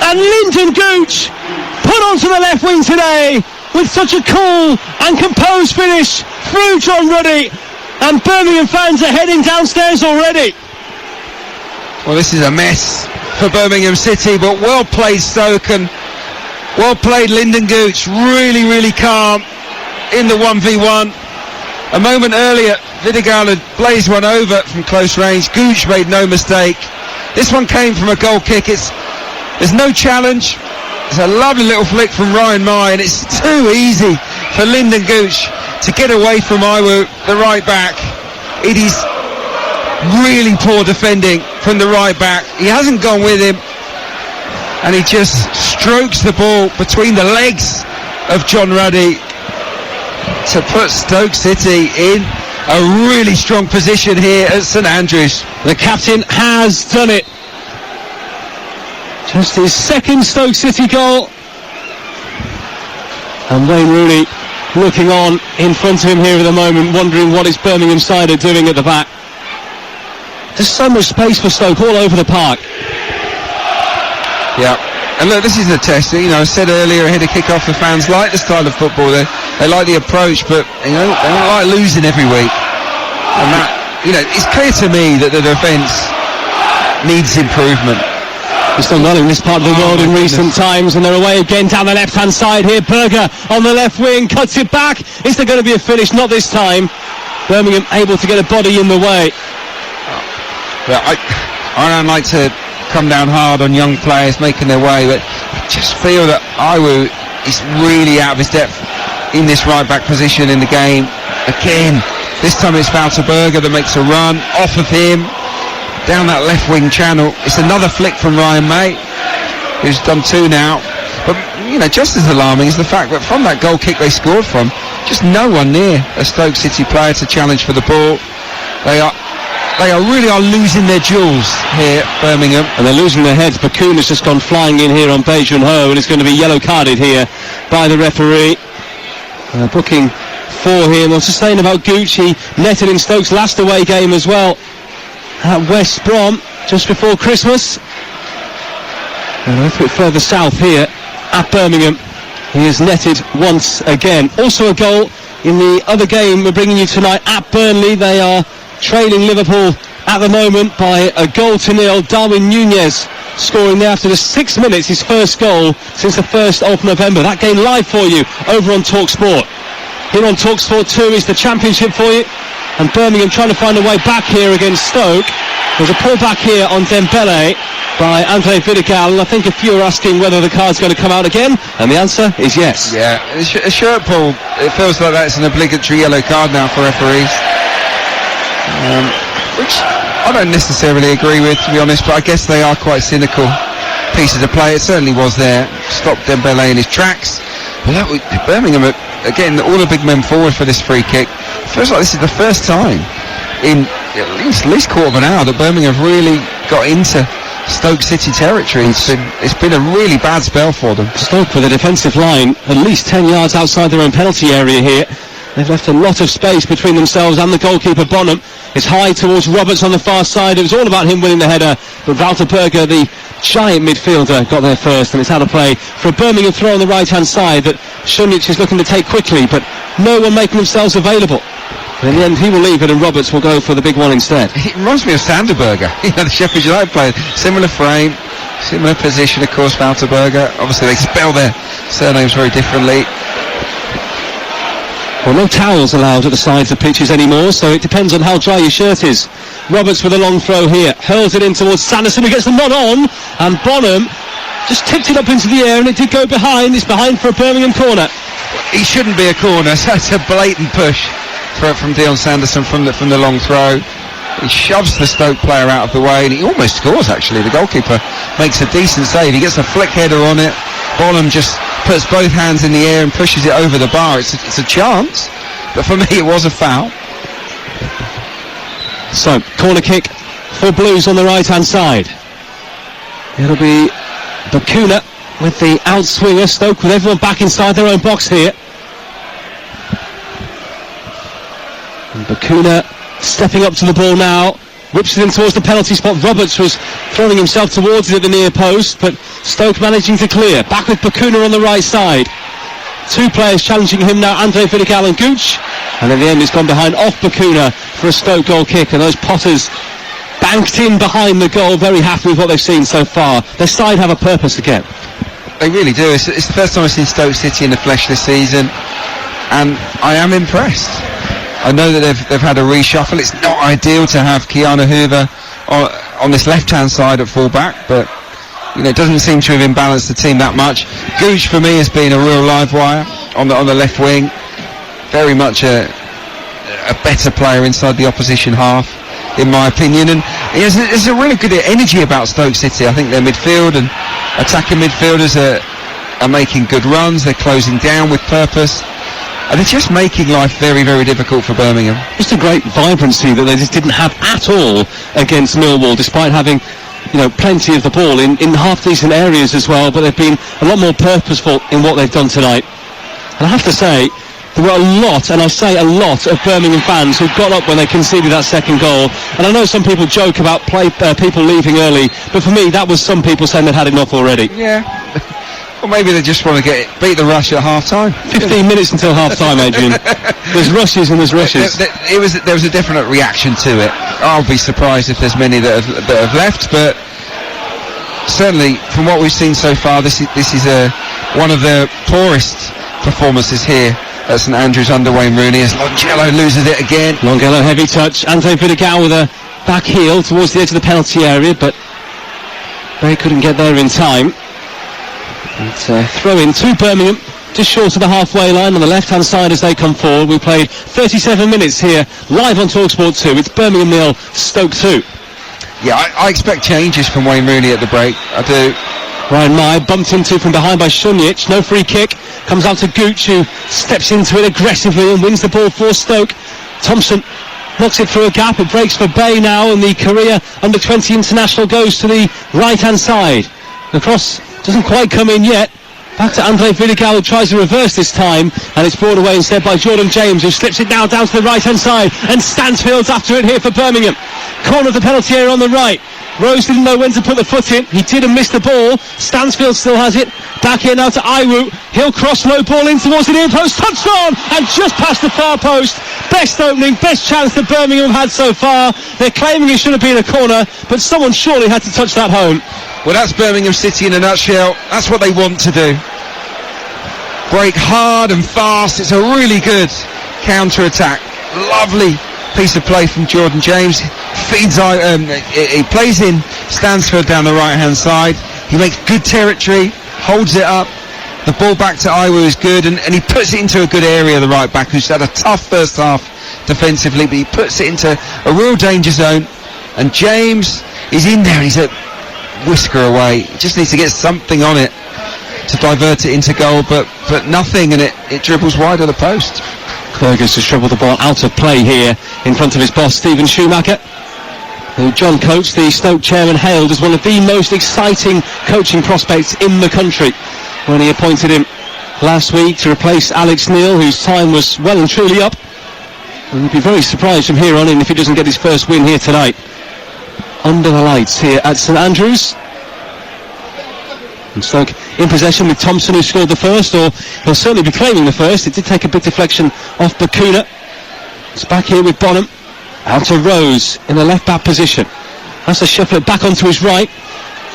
and Lyndon Gooch put onto the left wing today with such a cool and composed finish through John Ruddy, and Birmingham fans are heading downstairs already. Well, this is a mess for Birmingham City, but well played Stoke, and well played Lyndon Gooch. Really calm in the 1v1. A moment earlier, Vidigal had blazed one over from close range. Gooch made no mistake. This one came from a goal kick. There's no challenge. It's a lovely little flick from Ryan Mai, and it's too easy for Lyndon Gooch to get away from Iwu, the right back. It is really poor defending from the right back. He hasn't gone with him, and he just strokes the ball between the legs of John Ruddy to put Stoke City in a really strong position here at St Andrews. The captain has done it. Just his second Stoke City goal. And Wayne Rooney looking on in front of him here at the moment, wondering what his Birmingham side are doing at the back. There's so much space for Stoke all over the park. Yeah. And look, this is a test. I said earlier ahead of kick-off, the fans like the style of football. They like the approach, but they don't like losing every week. And that, it's clear to me that the defence needs improvement. It's done well in this part of the world in recent times, and they're away again down the left-hand side here. Berger on the left wing, cuts it back. Is there going to be a finish? Not this time. Birmingham able to get a body in the way. Well, I don't like to come down hard on young players making their way, but I just feel that Iwu is really out of his depth in this right-back position in the game. Again, this time it's Wouter Berger that makes a run off of him down that left wing channel. It's another flick from Ryan May, who's done 2 now. But just as alarming is the fact that from that goal kick they scored from, just no one near a Stoke City player to challenge for the ball. They really are losing their jewels here, Birmingham. And they're losing their heads. Bakun has just gone flying in here on Beijun Ho, and is going to be yellow carded here by the referee. Booking 4 here. And I was just saying about Gucci, netted in Stoke's last away game as well at West Brom just before Christmas. And a little bit further south here at Birmingham, he has netted once again. Also a goal in the other game we're bringing you tonight at Burnley. They are trailing Liverpool at the moment by a 0-0. Darwin Nunez scoring there after just 6 minutes, his first goal since the 1st of November. That game live for you over on TalkSport. Here on TalkSport 2 is the championship for you, and Birmingham trying to find a way back here against Stoke. There's a pull back here on Dembele by Andre Vidigal, and I think a few are asking whether the card's going to come out again, and the answer is yes. Yeah, a shirt pull, it feels like that's an obligatory yellow card now for referees, which I don't necessarily agree with, to be honest, but I guess they are quite cynical pieces of play. It certainly was there, stopped Dembele in his tracks. But Birmingham, again, all the big men forward for this free kick. It feels like this is the first time in at least quarter of an hour that Birmingham have really got into Stoke City territory. It's been a really bad spell for them. Stoke with a defensive line at least 10 yards outside their own penalty area here. They've left a lot of space between themselves and the goalkeeper Bonham. It's high towards Roberts on the far side. It was all about him winning the header, but Wouter Berger, the giant midfielder, got there first, and it's out of play for a Birmingham throw on the right-hand side that Šunjić is looking to take quickly, but no one making themselves available. And in the end, he will leave it, and Roberts will go for the big one instead. It reminds me of Sanderberger, the Sheffield United player. Similar frame, similar position, of course, Wouter Berger. Obviously, they spell their surnames very differently. Well, no towels allowed at the sides of pitches anymore, so it depends on how dry your shirt is. Roberts with a long throw here, hurls it in towards Sanderson, who gets the nod on, and Bonham just tipped it up into the air, and it did go behind. It's behind for a Birmingham corner. It shouldn't be a corner, so it's a blatant push from Dion Sanderson from the long throw. He shoves the Stoke player out of the way, and he almost scores, actually. The goalkeeper makes a decent save. He gets a flick header on it. Bonham just puts both hands in the air and pushes it over the bar. It's a chance, but for me it was a foul. So, corner kick for Blues on the right-hand side. It'll be Bakuna with the outswinger. Stoke with everyone back inside their own box here. And Bakuna stepping up to the ball now, whips it in towards the penalty spot. Roberts was throwing himself towards it at the near post, but Stoke managing to clear. Back with Bakuna on the right side. 2 players challenging him now, Andre Vidigal and Gooch. And in the end, it's gone behind off Bakuna for a Stoke goal kick. And those Potters banked in behind the goal, very happy with what they've seen so far. Their side have a purpose again. They really do. It's the first time I've seen Stoke City in the flesh this season, and I am impressed. I know that they've had a reshuffle. It's not ideal to have Keanu Hoover on this left-hand side at full-back, but it doesn't seem to have imbalanced the team that much. Gooch, for me, has been a real live wire on the left wing. Very much a better player inside the opposition half, in my opinion. And there's a really good energy about Stoke City. I think their midfield and attacking midfielders are making good runs. They're closing down with purpose. And they're just making life very, very difficult for Birmingham. Just a great vibrancy that they just didn't have at all against Millwall, despite having, plenty of the ball in half-decent areas as well, but they've been a lot more purposeful in what they've done tonight. And I have to say, there were a lot, and I say a lot, of Birmingham fans who got up when they conceded that second goal. And I know some people joke about people leaving early, but for me, that was some people saying they'd had enough already. Yeah. Or maybe they just want to beat the rush at half-time. 15 minutes until half-time, Adrian. There's rushes and there's rushes. There was a definite reaction to it. I'll be surprised if there's many that have left, but certainly from what we've seen so far, this is one of the poorest performances here at St Andrews under Wayne Rooney, as Longello loses it again. Longello, heavy touch. Andre Vidigal with a back heel towards the edge of the penalty area, but they couldn't get there in time. And throw in to Birmingham, just short of the halfway line on the left-hand side as they come forward. We played 37 minutes here, live on TalkSport 2. It's Birmingham 0, Stoke 2. Yeah, I expect changes from Wayne Rooney at the break. I do. Ryan Mai bumped into from behind by Shunjic. No free kick. Comes out to Gooch, who steps into it aggressively and wins the ball for Stoke. Thompson knocks it through a gap. It breaks for Bay now, and the Korea under-20 international goes to the right-hand side. The cross doesn't quite come in yet. Back to Andre Vidigal, who tries to reverse this time, and it's brought away instead by Jordan James, who slips it now down to the right-hand side, and Stansfield's after it here for Birmingham. Corner of the penalty area on the right. Rose didn't know when to put the foot in. He did and missed the ball. Stansfield still has it. Back here now to Iwu. He'll cross low ball in towards the near post. Touchdown! And just past the far post. Best opening, best chance that Birmingham have had so far. They're claiming it should have been a corner, but someone surely had to touch that home. Well, that's Birmingham City in a nutshell. That's what they want to do. Break hard and fast. It's a really good counter-attack. Lovely piece of play from Jordan James. Feeds out, he plays in Stansford down the right-hand side. He makes good territory, holds it up. The ball back to Iwu is good, and he puts it into a good area, the right-back, who's had a tough first half defensively, but he puts it into a real danger zone. And James is in there, and he's a whisker away. He just needs to get something on it to divert it into goal, but nothing, and it dribbles wide of the post. Fergus has dribbled the ball out of play here in front of his boss, Stephen Schumacher, who John Coates, the Stoke chairman, hailed as one of the most exciting coaching prospects in the country when he appointed him last week to replace Alex Neil, whose time was well and truly up. And he'd be very surprised from here on in if he doesn't get his first win here tonight. Under the lights here at St Andrews. And Stoke in possession with Thompson, who scored the first, or he'll certainly be claiming the first. It did take a big deflection off Bakuna. It's back here with Bonham. Out to Rose in the left-back position. Has to shuffle it back onto his right.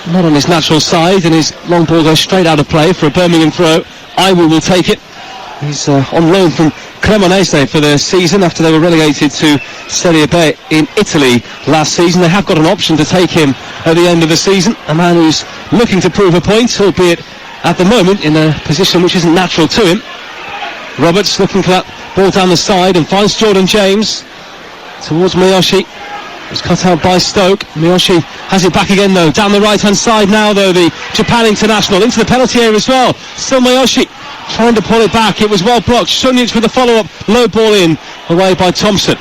Not on his natural side, and his long ball goes straight out of play for a Birmingham throw. Iwu will take it. He's on loan from Cremonese for the season after they were relegated to Serie B in Italy last season. They have got an option to take him at the end of the season. A man who's looking to prove a point, albeit at the moment in a position which isn't natural to him. Roberts looking for that ball down the side and finds Jordan James towards Miyoshi. It's cut out by Stoke. Miyoshi has it back again though, down the right hand side now though, the Japan international into the penalty area as well. Still Miyoshi trying to pull it back. It was well blocked. Shunjic with the follow-up, low ball in, away by Thompson.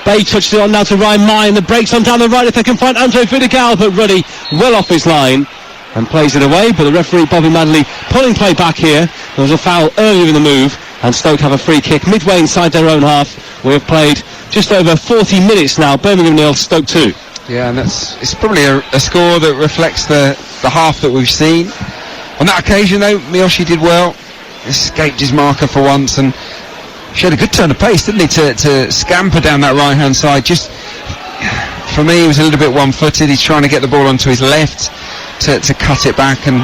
Bay touched it on now to Ryan Mai, and the breaks on down the right if they can find Andre Vidigal, but Ruddy well off his line and plays it away. But the referee Bobby Madley pulling play back here. There was a foul earlier in the move, and Stoke have a free kick midway inside their own half. We have played just over 40 minutes now. Birmingham 0, Stoke 2. Yeah, and it's probably a score that reflects the half that we've seen. On that occasion though, Miyoshi did well. Escaped his marker for once and showed a good turn of pace, didn't he, to scamper down that right hand side. Just for me, he was a little bit one-footed. He's trying to get the ball onto his left to cut it back, and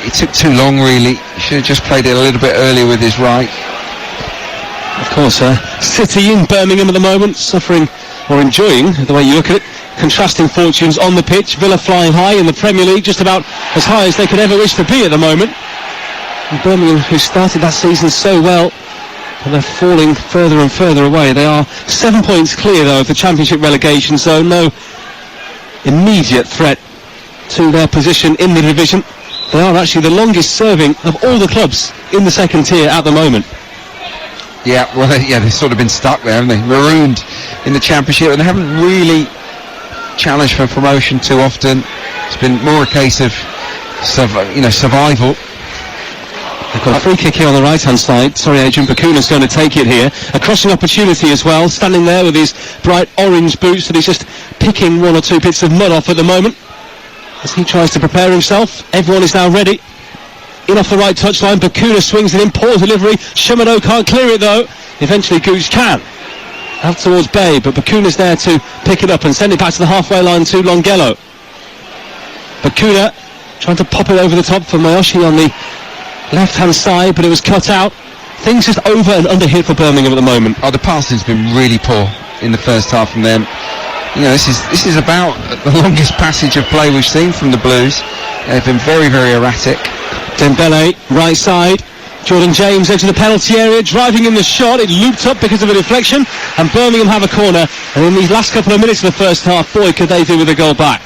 it took too long really. He should have just played it a little bit earlier with his right. Of course, City in Birmingham at the moment, suffering or enjoying, the way you look at it, contrasting fortunes on the pitch. Villa flying high in the Premier League, just about as high as they could ever wish to be at the moment. And Birmingham, who started that season so well, and they're falling further and further away. They are 7 points clear though of the Championship relegation, so no immediate threat to their position in the division. They are actually the longest serving of all the clubs in the second tier at the moment. Yeah, well, they've sort of been stuck there, haven't they? Marooned in the Championship, and they haven't really challenged for promotion too often. It's been more a case of survival. They've got a free kick here on the right-hand side. Sorry, Adrian Bakuna's going to take it here. A crossing opportunity as well, standing there with his bright orange boots that he's just picking one or two bits of mud off at the moment as he tries to prepare himself. Everyone is now ready. In off the right touchline, Bakuna swings it in, poor delivery. Shimano can't clear it though. Eventually Gooch can. out towards Bay, but Bakuna's there to pick it up and send it back to the halfway line to Longello. Bakuna trying to pop it over the top for Mayoshi on the left-hand side, but it was cut out. Things just over and under hit for Birmingham at the moment. Oh, the passing's been really poor in the first half from them. You know, this is about the longest passage of play we've seen from the Blues. They've been very, very erratic. Dembele, right side. Jordan James into the penalty area, driving in the shot. It looped up because of a deflection, and Birmingham have a corner. And in these last couple of minutes of the first half, boy, could they do with a goal back.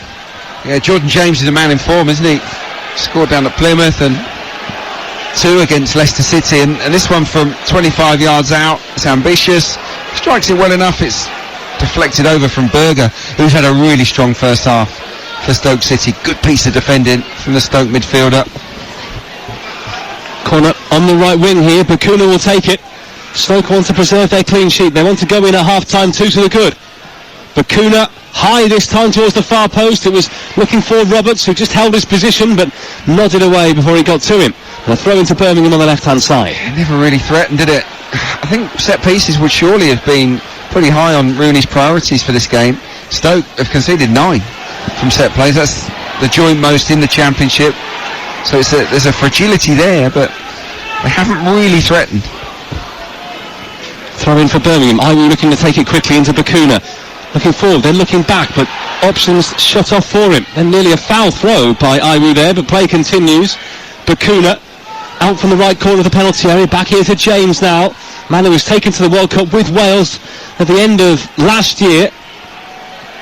Yeah, Jordan James is a man in form, isn't he? Scored down at Plymouth and 2 against Leicester City, and this one from 25 yards out. It's ambitious, strikes it well enough. It's deflected over from Berger, who's had a really strong first half for Stoke City. Good piece of defending from the Stoke midfielder. Corner on the right wing here. Bakuna will take it. Stoke want to preserve their clean sheet. They want to go in at half-time 2 to the good. Bakuna high this time towards the far post. It was looking for Roberts, who just held his position but nodded away before he got to him. And a throw into Birmingham on the left-hand side. It never really threatened, did it? I think set pieces would surely have been pretty high on Rooney's priorities for this game. Stoke have conceded 9 from set plays. That's the joint most in the Championship. So there's a fragility there, but they haven't really threatened. Throw in for Birmingham. Iwu looking to take it quickly into Bakuna. Looking forward, then looking back, but options shut off for him. Then nearly a foul throw by Iwu there, but play continues. Bakuna out from the right corner of the penalty area. Back here to James now. Man who was taken to the World Cup with Wales at the end of last year.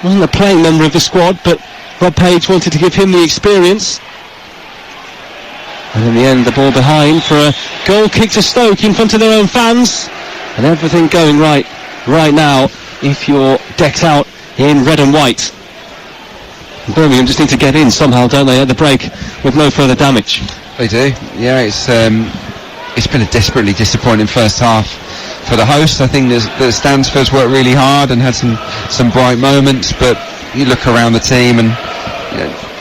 Wasn't a playing member of the squad, but Rob Page wanted to give him the experience. And in the end, the ball behind for a goal kick to Stoke in front of their own fans. And everything going right now if you're decked out in red and white. Birmingham just need to get in somehow, don't they, at the break with no further damage. They do, yeah. It's been a desperately disappointing first half for the hosts. I think that Stansford's worked really hard and had some bright moments, but you look around the team and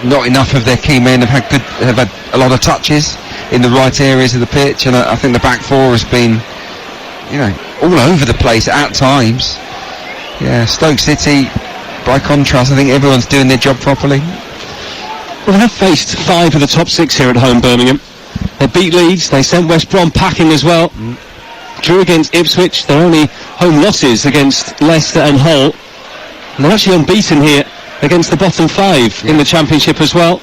not enough of their key men have had a lot of touches in the right areas of the pitch, and I think the back four has been, all over the place at times. Yeah, Stoke City, by contrast, I think everyone's doing their job properly. Well, they have faced 5 of the top 6 here at home, Birmingham. They beat Leeds, they sent West Brom packing as well. Drew against Ipswich, their only home losses against Leicester and Hull. And they're actually unbeaten here against the bottom 5 in the Championship as well.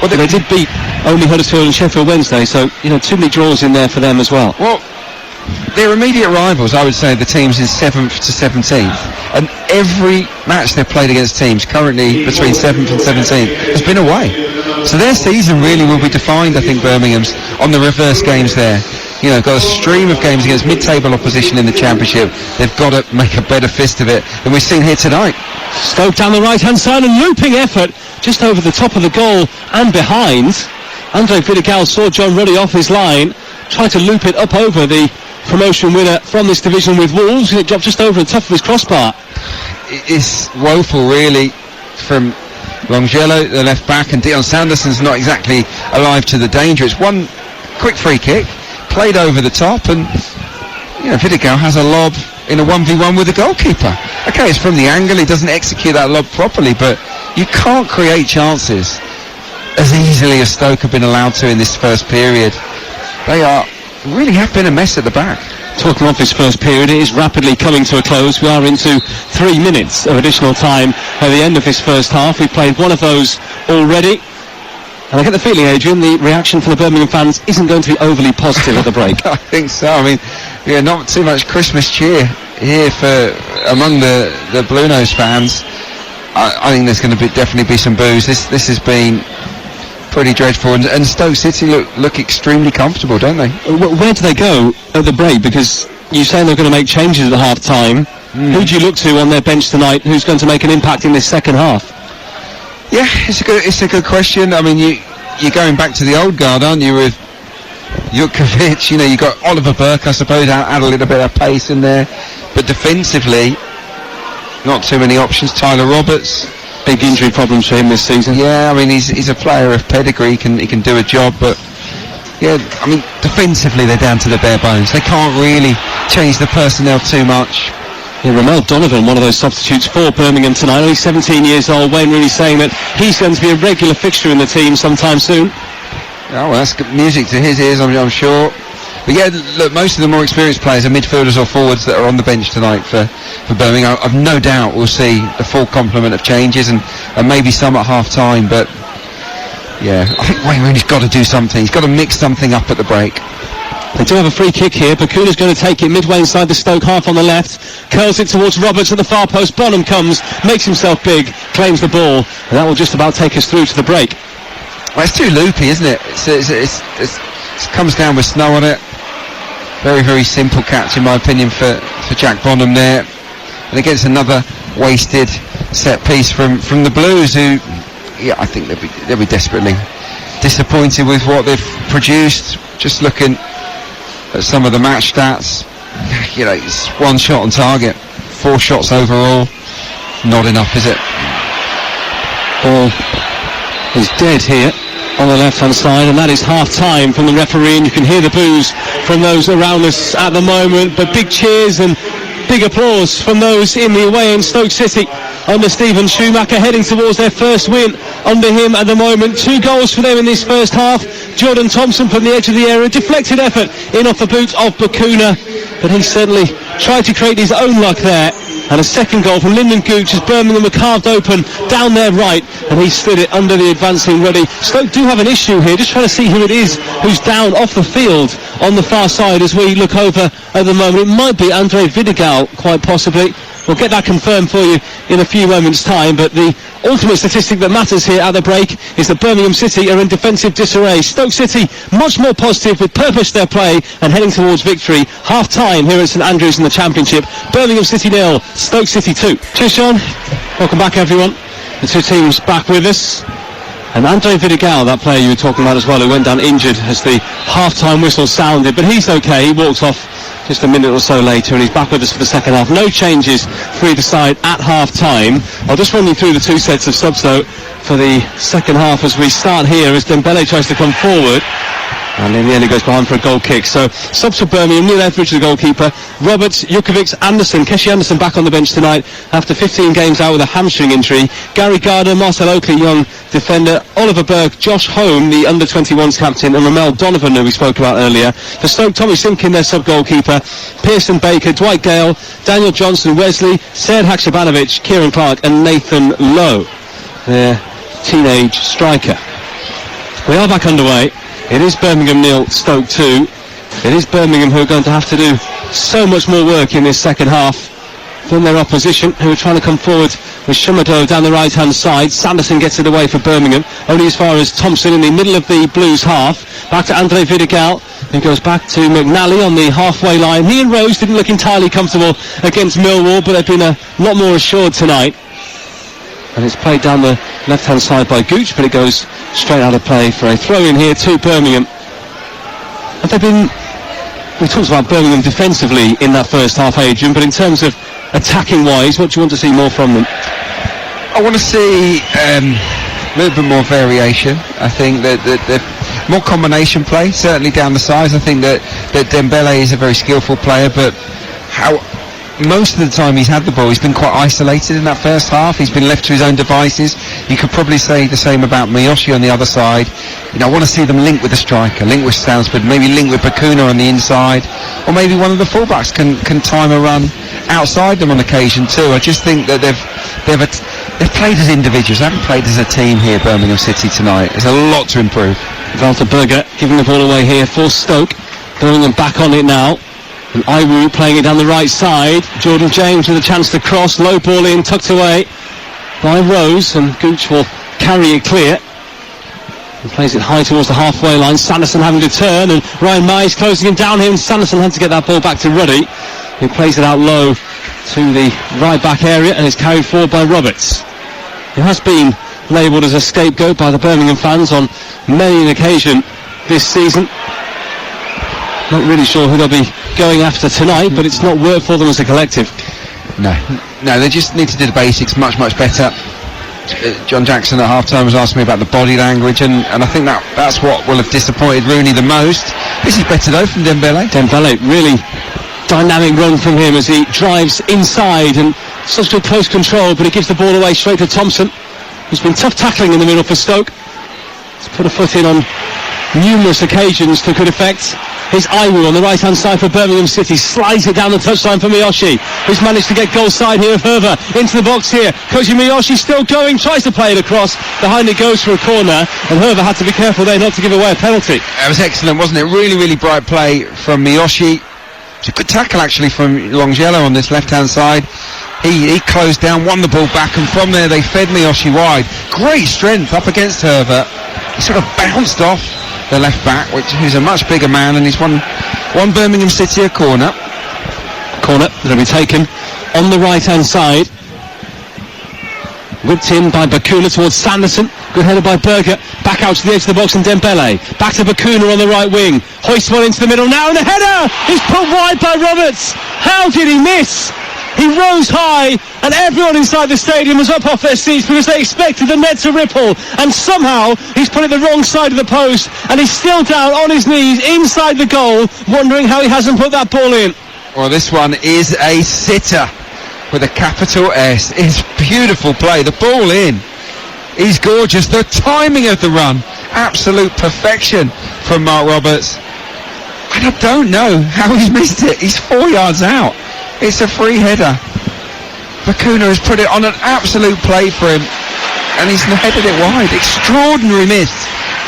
Well, they did beat only Huddersfield and Sheffield Wednesday, so, too many draws in there for them as well. Well, their immediate rivals, I would say, the teams in 7th to 17th, and every match they've played against teams currently between 7th and 17th has been away. So their season really will be defined, I think, Birmingham's, on the reverse games there. Got a stream of games against mid-table opposition in the Championship. They've got to make a better fist of it than we've seen here tonight. Stoke down the right-hand side, and looping effort just over the top of the goal and behind. Andre Vidigal saw John Ruddy off his line, tried to loop it up over the promotion winner from this division with Wolves, and it dropped just over the top of his crossbar. It's woeful, really, from Longello, the left back, and Dion Sanderson's not exactly alive to the danger. It's one quick free kick, played over the top, and Vidigal has a lob in a 1v1 with the goalkeeper. Okay, it's from the angle, he doesn't execute that lob properly, but you can't create chances as easily as Stoke have been allowed to in this first period. They really have been a mess at the back. Talking of this first period, it is rapidly coming to a close. We are into 3 minutes of additional time at the end of this first half. We've played one of those already. And I get the feeling, Adrian, the reaction from the Birmingham fans isn't going to be overly positive at the break. I think so. I mean, not too much Christmas cheer here among the Blue Nose fans. I think there's going to definitely be some boos. This has been pretty dreadful, and Stoke City look extremely comfortable, don't they? Where do they go at the break? Because you say they're going to make changes at the half time. Who do you look to on their bench tonight who's going to make an impact in this second half? Yeah, it's a good question. I mean, you're going back to the old guard, aren't you, with Jutkovic? You got Oliver Burke, I suppose, add a little bit of pace in there, but defensively not too many options. Tyler Roberts, big injury problems for him this season. Yeah, I mean, he's a player of pedigree, he can do a job, but yeah, I mean, defensively they're down to the bare bones. They can't really change the personnel too much. Ramel Donovan, one of those substitutes for Birmingham tonight, only 17 years old. Wayne Rooney saying that he's going to be a regular fixture in the team sometime soon. Oh, well, that's good music to his ears, I'm sure. But yeah, look, most of the more experienced players are midfielders or forwards that are on the bench tonight for Birmingham. I've no doubt we'll see the full complement of changes and maybe some at half-time, but yeah, I think Wayne Rooney's got to do something. He's got to mix something up at the break. They do have a free kick here. Bakuna's going to take it midway inside the Stoke half on the left. Curls it towards Roberts at the far post. Bonham comes, makes himself big, claims the ball, and that will just about take us through to the break. Well, it's too loopy, isn't it? It comes down with snow on it. Very, very simple catch, in my opinion, for Jack Bonham there. And against another wasted set piece from the Blues, who, yeah, I think they'll be desperately disappointed with what they've produced. Just looking at some of the match stats, you know, it's one shot on target, 4 shots overall. Not enough, is it? Ball is dead here on the left hand side, and that is half time from the referee, and you can hear the boos from those around us at the moment, but big cheers and big applause from those in the away in Stoke City under Stephen Schumacher, heading towards their first win under him at the moment. 2 goals for them in this first half. Jordan Thompson from the edge of the area, deflected effort in off the boot of Bakuna, but he certainly tried to create his own luck there. And a second goal from Lyndon Gooch as Birmingham were carved open down their right, and he slid it under the advancing Ruddy. Stoke do have an issue here, just trying to see who it is who's down off the field on the far side as we look over at the moment. It might be Andre Vidigal, quite possibly. We'll get that confirmed for you in a few moments' time, but the ultimate statistic that matters here at the break is that Birmingham City are in defensive disarray. Stoke City much more positive, with purpose their play and heading towards victory. Half-time here at St Andrews in the Championship. Birmingham City 0, Stoke City 2. Cheers, Sean. Welcome back, everyone. The two teams back with us. And Andre Vidigal, that player you were talking about as well, who went down injured as the half-time whistle sounded, but he's okay. He walked off just a minute or so later, and he's back with us for the second half. No changes for either side at half-time. I'll just run you through the 2 sets of subs, though, for the second half as we start here, as Dembele tries to come forward. And in the end he goes behind for a goal kick. So subs for Birmingham: Neil Etheridge, the goalkeeper, Roberts, Jukovic, Anderson. Keshi Anderson back on the bench tonight after 15 games out with a hamstring injury. Gary Gardner, Marcel Oakley, young defender, Oliver Burke, Josh Home, the under-21s captain, and Ramel Donovan, who we spoke about earlier. For Stoke, Tommy Simkin, their sub-goalkeeper, Pearson Baker, Dwight Gale, Daniel Johnson, Wesley, Serd Haksabanovic, Kieran Clark, and Nathan Lowe, their teenage striker. We are back underway. It is Birmingham 0, Stoke 2. It is Birmingham who are going to have to do so much more work in this second half than their opposition, who are trying to come forward with Shumado down the right-hand side. Sanderson gets it away for Birmingham, only as far as Thompson in the middle of the Blues half. Back to Andre Vidigal, who goes back to McNally on the halfway line. He and Rose didn't look entirely comfortable against Millwall, but they've been a lot more assured tonight. And it's played down the left-hand side by Gooch, but it goes straight out of play for a throw-in here to Birmingham. And they've been... We talked about Birmingham defensively in that first half, Adrian, but in terms of attacking-wise, what do you want to see more from them? I want to see a little bit more variation. I think that more combination play, certainly down the sides. I think that Dembele is a very skillful player, but how... most of the time he's had the ball, he's been quite isolated in that first half. He's been left to his own devices. You could probably say the same about Miyoshi on the other side. You know, I want to see them link with the striker, link with Stansford, maybe link with Bakuna on the inside, or maybe one of the fullbacks can time a run outside them on occasion too. I just think that they've played as individuals, they haven't played as a team here, Birmingham City, tonight. There's a lot to improve. Walter Berger giving the ball away here for Stoke. Birmingham back on it now. And Iwu playing it down the right side. Jordan James with a chance to cross. Low ball in, tucked away by Rose, and Gooch will carry it clear. He plays it high towards the halfway line. Sanderson having to turn, and Ryan Mize closing him down here, and Sanderson had to get that ball back to Ruddy, who plays it out low to the right back area and is carried forward by Roberts, who has been labelled as a scapegoat by the Birmingham fans on many an occasion this season. Not really sure who they'll be going after tonight, but it's not worked for them as a collective. No, they just need to do the basics much better. John Jackson at half-time was asking me about the body language, and I think that's what will have disappointed Rooney the most. This is better though from Dembele. Dembele really dynamic run from him as he drives inside, and such good close control, but he gives the ball away straight to Thompson, who's been tough tackling in the middle for Stoke. He's put a foot in on numerous occasions to good effect. Here's Iwu on the right hand side for Birmingham City, slides it down the touchline for Miyoshi, who's managed to get goal side here of Herver into the box here. Koji Miyoshi still going, tries to play it across, behind it goes for a corner, and Herver had to be careful there not to give away a penalty. That was excellent, wasn't it? Really, really bright play from Miyoshi. It's a good tackle actually from Longjello on this left hand side. He closed down, won the ball back, and from there they fed Miyoshi wide. Great strength up against Herver. He sort of bounced off the left back, who's a much bigger man, and he's won Birmingham City a corner. Corner that'll be taken on the right hand side. Whipped in by Bakuna towards Sanderson. Good header by Berger. Back out to the edge of the box, and Dembele. Back to Bakuna on the right wing. Hoists one into the middle now, and the header is put wide by Roberts. How did he miss? He rose high, and everyone inside the stadium was up off their seats because they expected the net to ripple, and somehow he's put it the wrong side of the post, and he's still down on his knees inside the goal, wondering how he hasn't put that ball in. Well, this one is a sitter with a capital S. It's beautiful play. The ball in. He's gorgeous. The timing of the run, absolute perfection from Mark Roberts. And I don't know how he's missed it. He's 4 yards out. It's a free header. Bakuna has put it on an absolute play for him, and he's headed it wide. Extraordinary miss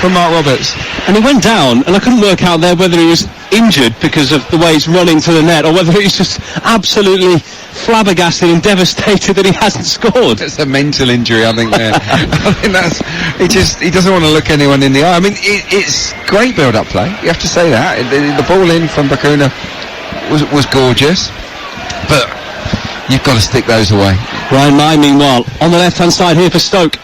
from Mark Roberts. And he went down, and I couldn't work out there whether he was injured because of the way he's running to the net, or whether he's just absolutely flabbergasted and devastated that he hasn't scored. It's a mental injury, I think. There, I think that's he doesn't want to look anyone in the eye. I mean, it's great build-up play. You have to say that. The ball in from Bakuna was gorgeous, but you've got to stick those away. Ryan Nye, meanwhile, on the left-hand side here for Stoke.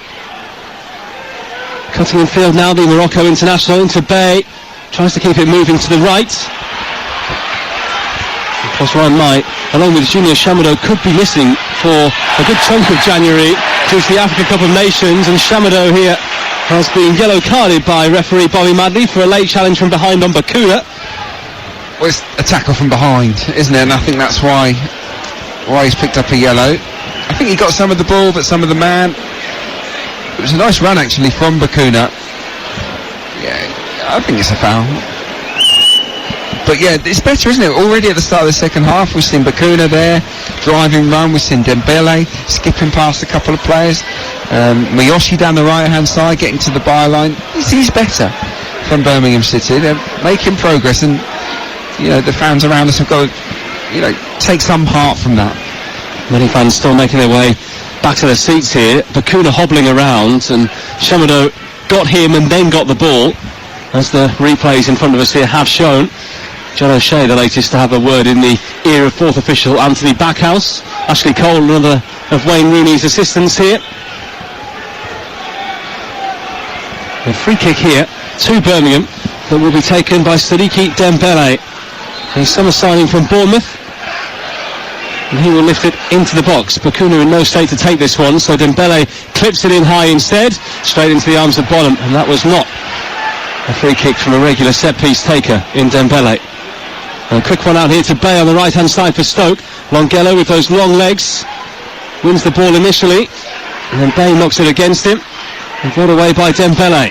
Cutting in field now, the Morocco international into Bay. Tries to keep it moving to the right. Of course, Ryan Nye, along with Junior Chamado, could be missing for a good chunk of January due to the Africa Cup of Nations, and Chamado here has been yellow carded by referee Bobby Madley for a late challenge from behind on Bakuna. Well, it's a tackle from behind, isn't it? And I think that's why he's picked up a yellow. I think he got some of the ball, but some of the man. It was a nice run actually from Bakuna. Yeah, I think it's a foul. But yeah, it's better, isn't it? Already at the start of the second half, we've seen Bakuna there, driving run. We've seen Dembele skipping past a couple of players. Miyoshi down the right-hand side, getting to the byline. He's better from Birmingham City. They're making progress, and the fans around us have got to take some heart from that. Many fans still making their way back to their seats here. Bakuna hobbling around, and Chamado got him and then got the ball, as the replays in front of us here have shown. John O'Shea, the latest to have a word in the ear of fourth official Anthony Backhouse. Ashley Cole, another of Wayne Rooney's assistants here. A free kick here to Birmingham that will be taken by Sadiki Dembele, a summer signing from Bournemouth, and he will lift it into the box. Bakuna in no state to take this one, so Dembele clips it in high instead, straight into the arms of Bonham, and that was not a free kick from a regular set-piece taker in Dembele. And a quick one out here to Bay on the right-hand side for Stoke. Longjello with those long legs wins the ball initially, and then Bay knocks it against him and brought away by Dembele.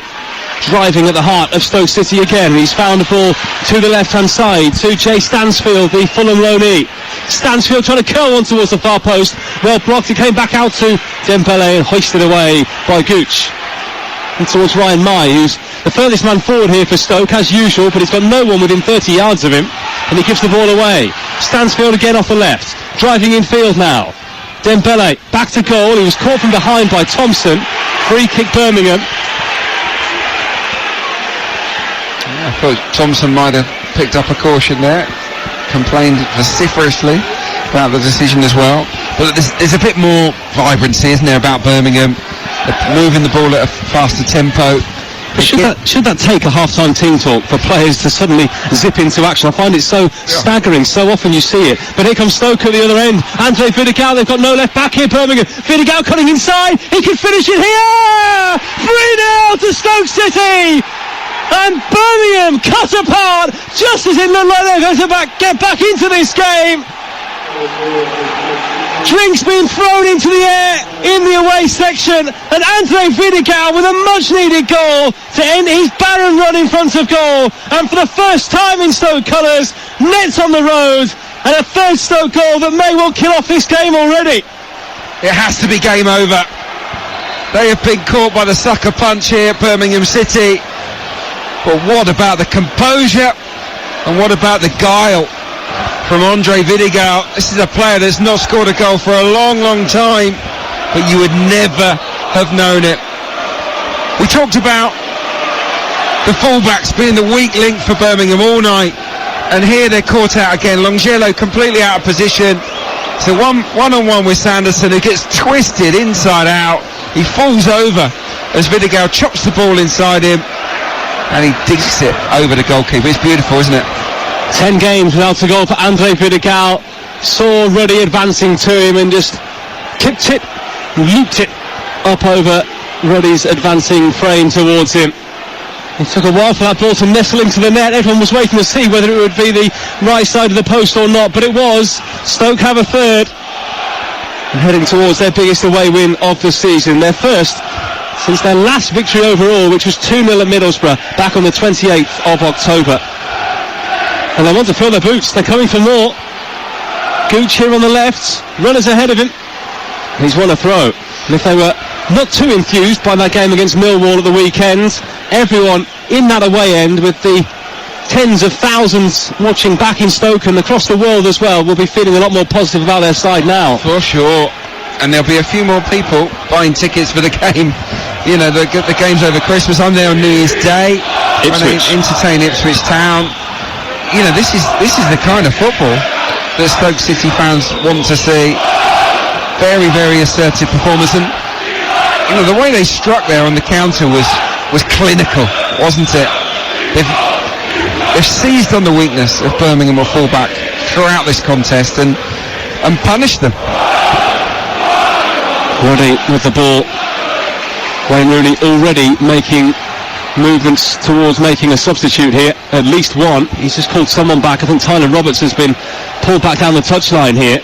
Driving at the heart of Stoke City again. He's found the ball to the left-hand side to Jay Stansfield, the Fulham loanee. Stansfield trying to curl on towards the far post. Well blocked. He came back out to Dembele and hoisted away by Gooch. And towards Ryan Nye, who's the furthest man forward here for Stoke, as usual, but he's got no one within 30 yards of him, and he gives the ball away. Stansfield again off the left, driving in field now. Dembele back to goal. He was caught from behind by Thompson. Free kick Birmingham. I thought Thompson might have picked up a caution there, complained vociferously about the decision as well. But there's a bit more vibrancy, isn't there, about Birmingham? They're moving the ball at a faster tempo. Should that take a half-time team talk for players to suddenly zip into action? I find it so staggering. So often you see it. But here comes Stoke at the other end. Andre Vidigal, they've got no left back here, Birmingham. Vidigal cutting inside. He can finish it here! 3-0 to Stoke City! And Birmingham cut apart just as it looked like they're going to get back into this game. Drinks being thrown into the air in the away section, and Andre Vidigal with a much needed goal to end his barren run in front of goal, and for the first time in Stoke colours, nets on the road, and a third Stoke goal that may well kill off this game already. It has to be game over. They have been caught by the sucker punch here at Birmingham City, but what about the composure, and what about the guile from Andre Vidigal? This is a player that's not scored a goal for a long time, but you would never have known it. We talked about the fullbacks being the weak link for Birmingham all night, and here they're caught out again. Longelo completely out of position. So one-on-one with Sanderson, who gets twisted inside out. He falls over as Vidigal chops the ball inside him, and he digs it over the goalkeeper. It's beautiful, isn't it? 10 games without a goal for Andre Vidigal. Saw Ruddy advancing to him and just kicked it, looped it up over Ruddy's advancing frame towards him. It took a while for that ball to nestle into the net. Everyone was waiting to see whether it would be the right side of the post or not, but it was. Stoke have a third, and heading towards their biggest away win of the season. Their first since their last victory overall, which was 2-0 at Middlesbrough back on the 28th of October. And they want to fill their boots. They're coming for more. Gooch here on the left, runners ahead of him. He's won a throw. And if they were not too enthused by that game against Millwall at the weekend, everyone in that away end, with the tens of thousands watching back in Stoke and across the world as well, will be feeling a lot more positive about their side now. For sure. And there'll be a few more people buying tickets for the game. You know, the game's over Christmas. I'm there on New Year's Day. Ipswich. Entertain Ipswich Town. You know, this is the kind of football that Stoke City fans want to see. Very, very assertive performance, and you know, the way they struck there on the counter was clinical, wasn't it? They've seized on the weakness of Birmingham or fullback throughout this contest and punished them. Ruddy with the ball. Wayne Rooney already making movements towards making a substitute here, at least one. He's just called someone back. I think Tyler Roberts has been pulled back down the touchline here.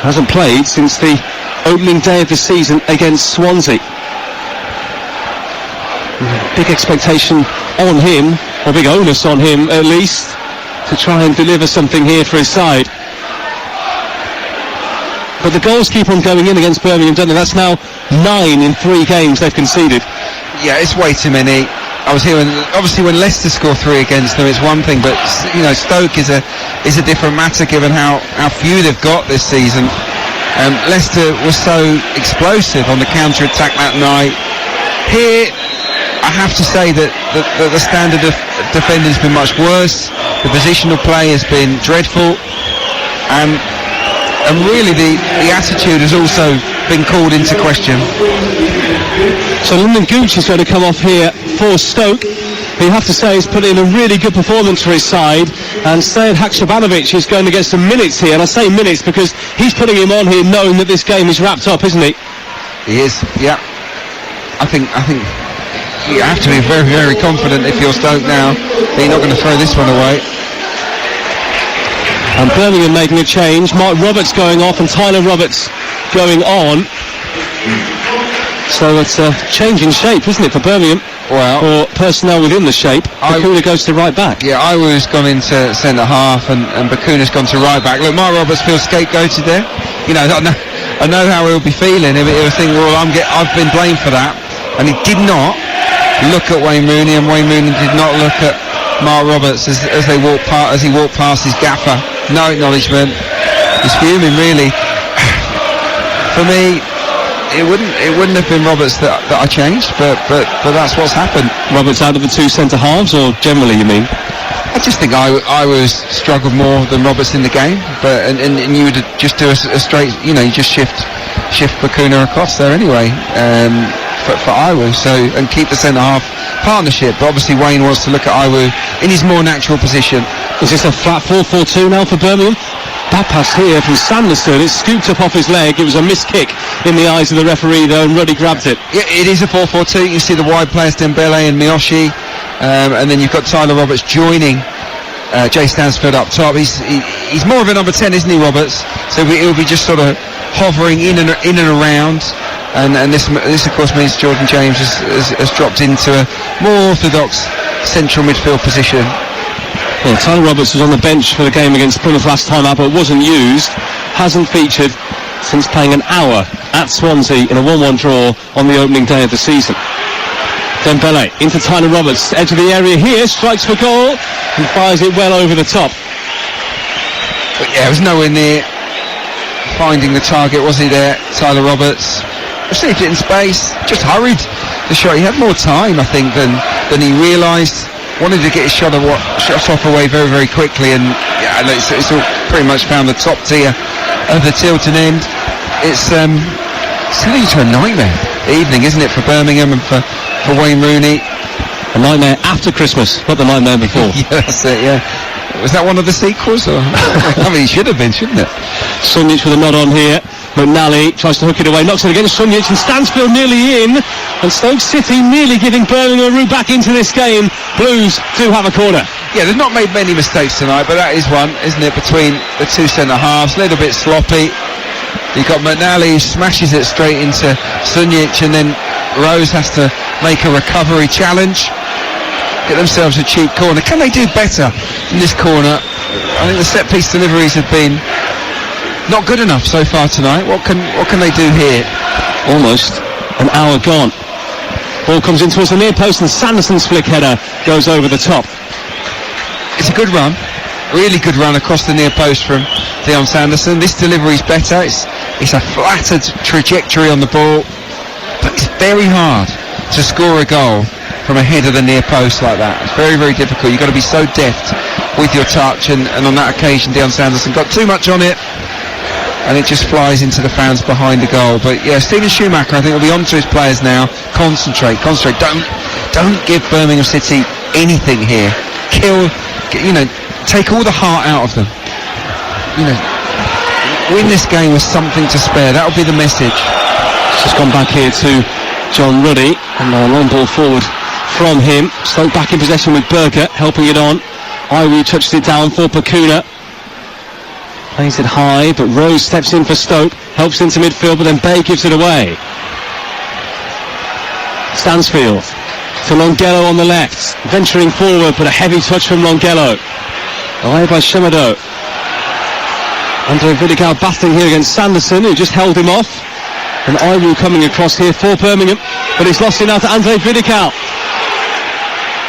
Hasn't played since the opening day of the season against Swansea. Big expectation on him, or big onus on him at least, to try and deliver something here for his side. But the goals keep on going in against Birmingham, don't they? That's now 9 in 3 games they've conceded. Yeah, it's way too many. I was here, obviously when Leicester score 3 against them, it's one thing, but you know, Stoke is a different matter given how few they've got this season. Leicester was so explosive on the counter-attack that night. Here, I have to say that the standard of defending has been much worse. The positional play has been dreadful, and really the attitude has also been called into question. So Lyndon Gooch is going to come off here for Stoke, who you have to say has put in a really good performance for his side, and Sead Haksabanovic is going to get some minutes here, and I say minutes because he's putting him on here knowing that this game is wrapped up, isn't he? He is, yeah. I think you have to be very, very confident if you're Stoke now that you're not going to throw this one away. And Birmingham making a change. Mark Roberts going off and Tyler Roberts going on. So it's a change in shape, isn't it, for Birmingham? Well, or personnel within the shape. Bakuna goes to right back. Yeah, Iwo's gone into centre half and Bakuna's gone to right back. Look, Mark Roberts feels scapegoated there. You know, I know how he'll be feeling. He'll think, well, I've been blamed for that. And he did not look at Wayne Rooney, and Wayne Rooney did not look at Mark Roberts as he walked past his gaffer. No acknowledgement. He's fuming, really. For me, it wouldn't have been Roberts that I changed, but that's what's happened. Roberts out of the 2 centre halves, or generally, you mean? I just think I was struggled more than Roberts in the game, but and you would just do a straight, you know, you just shift Bakuna across there anyway. For Iwo, so, and keep the centre half partnership, but obviously Wayne wants to look at Iwo in his more natural position. Is this a flat 4-4-2 now for Birmingham? That pass here from Sanderson, it's scooped up off his leg. It was a missed kick in the eyes of the referee though, and Ruddy grabbed it. Yeah, it is a 4-4-2. You see the wide players Dembele and Miyoshi, and then you've got Tyler Roberts joining Jay Stansfield up top. He's more of a number 10, isn't he, Roberts? So he'll be just sort of hovering in and around, and this of course means Jordan James has dropped into a more orthodox central midfield position. Well, Tyler Roberts was on the bench for the game against Plymouth last time out, but wasn't used. Hasn't featured since playing an hour at Swansea in a 1-1 draw on the opening day of the season. Dembele into Tyler Roberts, edge of the area here, strikes for goal and fires it well over the top. But yeah, it was nowhere near finding the target, was he there, Tyler Roberts? Received it in space, just hurried the shot. He had more time, I think, than he realised. Wanted to get his shot off away very, very quickly, and yeah, it's all pretty much found the top tier of the Tilton end. It's leading to a nightmare evening, isn't it, for Birmingham and for Wayne Rooney? A nightmare after Christmas, not the nightmare before. Yeah, that's it, yeah. Was that one of the sequels? Or? I mean, it should have been, shouldn't it? Sunjic with a nod on here. McNally tries to hook it away, knocks it against Sunjic, and Stansfield nearly in, and Stoke City nearly giving Birmingham a route back into this game. Blues do have a corner. Yeah, they've not made many mistakes tonight, but that is one, isn't it, between the two centre-halves. A little bit sloppy. You've got McNally who smashes it straight into Sunjic, and then Rose has to make a recovery challenge, get themselves a cheap corner. Can they do better in this corner? I think the set-piece deliveries have been not good enough so far tonight. What can they do here? Almost an hour gone. Ball comes in towards the near post, and Sanderson's flick header goes over the top. It's a good run, really good run across the near post from Dion Sanderson. This delivery's better. It's a flattered trajectory on the ball, but it's very hard to score a goal from ahead of the near post like that. It's very, very difficult. You've got to be so deft with your touch, and on that occasion Dion Sanderson got too much on it, and it just flies into the fans behind the goal. But yeah, Stephen Schumacher, I think, will be on to his players now. Concentrate. Don't give Birmingham City anything here. Take all the heart out of them. Win this game with something to spare. That'll be the message. It's just gone back here to John Ruddy, and a long ball forward from him. Stoke back in possession with Berger, helping it on. Iwu touches it down for Pakuna. Plays it high, but Rose steps in for Stoke, helps into midfield, but then Bay gives it away. Stansfield to Longello on the left, venturing forward, but a heavy touch from Longello. Away by Shimado. Andre Vidigal battling here against Sanderson, who just held him off. And Iwu coming across here for Birmingham, but he's lost it now to Andre Vidigal.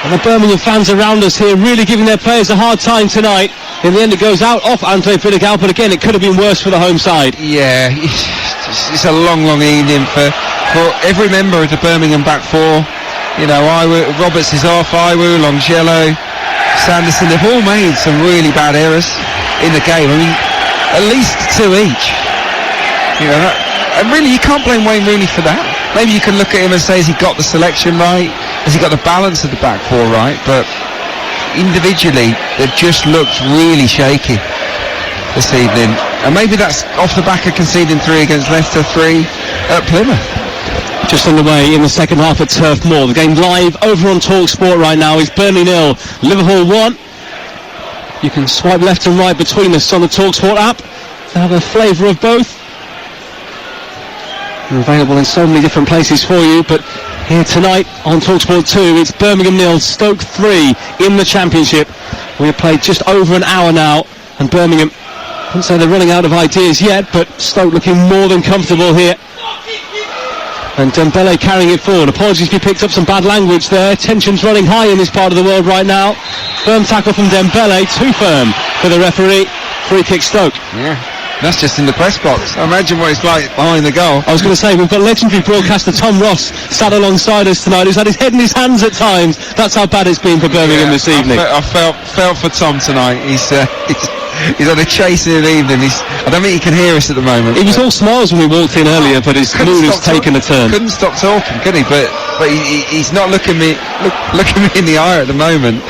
And the Birmingham fans around us here really giving their players a hard time tonight. In the end, it goes out off Andre Vidigal, but again, it could have been worse for the home side. Yeah, it's a long evening for every member of the Birmingham back four. Iwu, Roberts is off, Iwu, Longello, Sanderson, they've all made some really bad errors in the game. I mean, at least two each. And really, you can't blame Wayne Rooney for that. Maybe you can look at him and say, has he got the selection right? Has he got the balance of the back four right? But individually, they've just looked really shaky this evening. And maybe that's off the back of conceding 3 against Leicester, 3 at Plymouth. Just underway in the second half at Turf Moor. The game live over on TalkSport right now is Burnley 0, Liverpool 1. You can swipe left and right between us on the TalkSport app to have a flavour of both. They're available in so many different places for you, but here tonight on TalkSport 2, it's Birmingham 0, Stoke 3 in the Championship. We have played just over an hour now, and Birmingham, I wouldn't say they're running out of ideas yet, but Stoke looking more than comfortable here. And Dembele carrying it forward. Apologies if you picked up some bad language there. Tensions running high in this part of the world right now. Firm tackle from Dembele, too firm for the referee. Free kick Stoke. Yeah, that's just in the press box. I imagine what it's like behind the goal. I was going to say, we've got legendary broadcaster Tom Ross sat alongside us tonight, who's had his head in his hands at times. That's how bad it's been for Birmingham this evening. I felt for Tom tonight. He's had a chase in the evening. I don't think he can hear us at the moment. He was all smiles when we walked in earlier, but his mood has taken a turn. Couldn't stop talking, could he? But he's not looking me in the eye at the moment.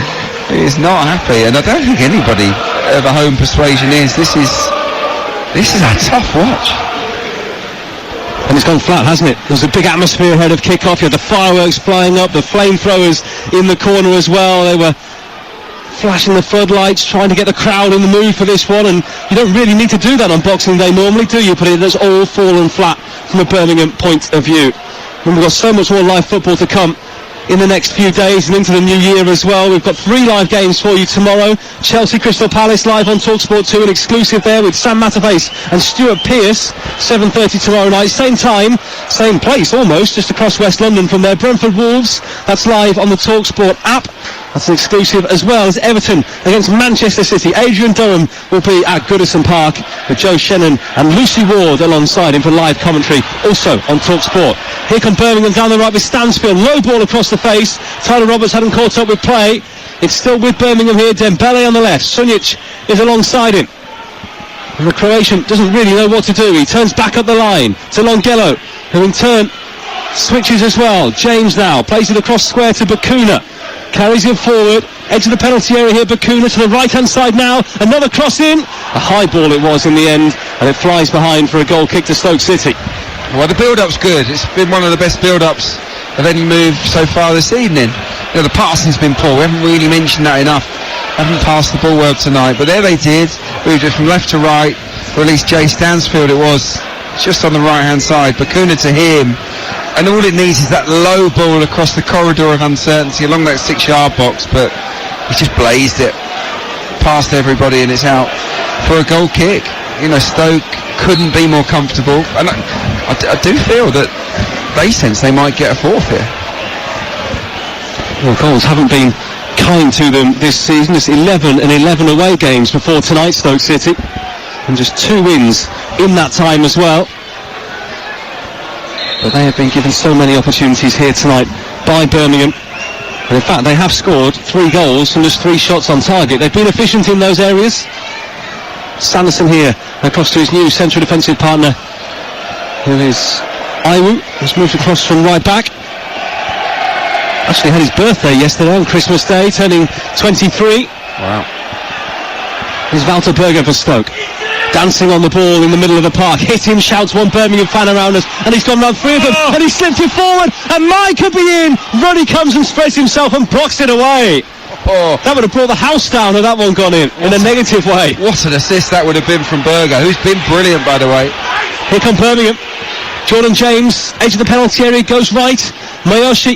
He's not happy, and I don't think anybody of a home persuasion is. This is This is a tough watch. And it's gone flat, hasn't it? There's a big atmosphere ahead of kick-off. You had the fireworks flying up, the flamethrowers in the corner as well. They were flashing the floodlights, trying to get the crowd in the mood for this one. And you don't really need to do that on Boxing Day normally, do you? But it has all fallen flat from a Birmingham point of view. And we've got so much more live football to come in the next few days and into the new year as well. We've got 3 live games for you tomorrow. Chelsea Crystal Palace live on TalkSport 2, an exclusive there with Sam Matterface and Stuart Pearce, 7:30 tomorrow night. Same time, same place almost, just across West London from there. Brentford Wolves, that's live on the TalkSport app. That's an exclusive, as well as Everton against Manchester City. Adrian Durham will be at Goodison Park with Joe Shannon and Lucy Ward alongside him for live commentary, also on TalkSport. Here come Birmingham down the right with Stansfield. Low ball across the face. Tyler Roberts hadn't caught up with play. It's still with Birmingham here. Dembele on the left. Sunjic is alongside him. And the Croatian doesn't really know what to do. He turns back up the line to Longelo, who in turn switches as well. James now plays it across square to Bakuna. Carries it forward, edge of the penalty area here. Bakuna to the right-hand side now. Another cross in. A high ball it was in the end, and it flies behind for a goal kick to Stoke City. Well, the build-up's good. It's been one of the best build-ups of any move so far this evening. You know, the passing's been poor. We haven't really mentioned that enough. Haven't passed the ball well tonight, but there they did. Moved it from left to right, or at least Jay Stansfield it was, just on the right-hand side. Bakuna to him. And all it needs is that low ball across the corridor of uncertainty along that 6-yard box, but he's just blazed it past everybody and it's out for a goal kick. You know, Stoke couldn't be more comfortable, and I do feel that they sense they might get a fourth here. Well, goals haven't been kind to them this season. It's 11 and 11 away games before tonight, Stoke City, and just 2 wins in that time as well. But they have been given so many opportunities here tonight by Birmingham. And in fact, they have scored 3 goals from just 3 shots on target. They've been efficient in those areas. Sanderson here, across to his new central defensive partner, who is Iwu, who's moved across from right back. Actually had his birthday yesterday on Christmas Day, turning 23. Wow. Here's Walter Berger for Stoke. Dancing on the ball in the middle of the park. Hit him, shouts one Birmingham fan around us, and he's gone round 3 of them, and he slipped it forward, and Mike could be in. Ronnie comes and spreads himself and blocks it away. That would have brought the house down had that one gone in a negative way. What an assist that would have been from Berger, who's been brilliant, by the way. Here come Birmingham. Jordan James, edge of the penalty area, goes right. Mayoshi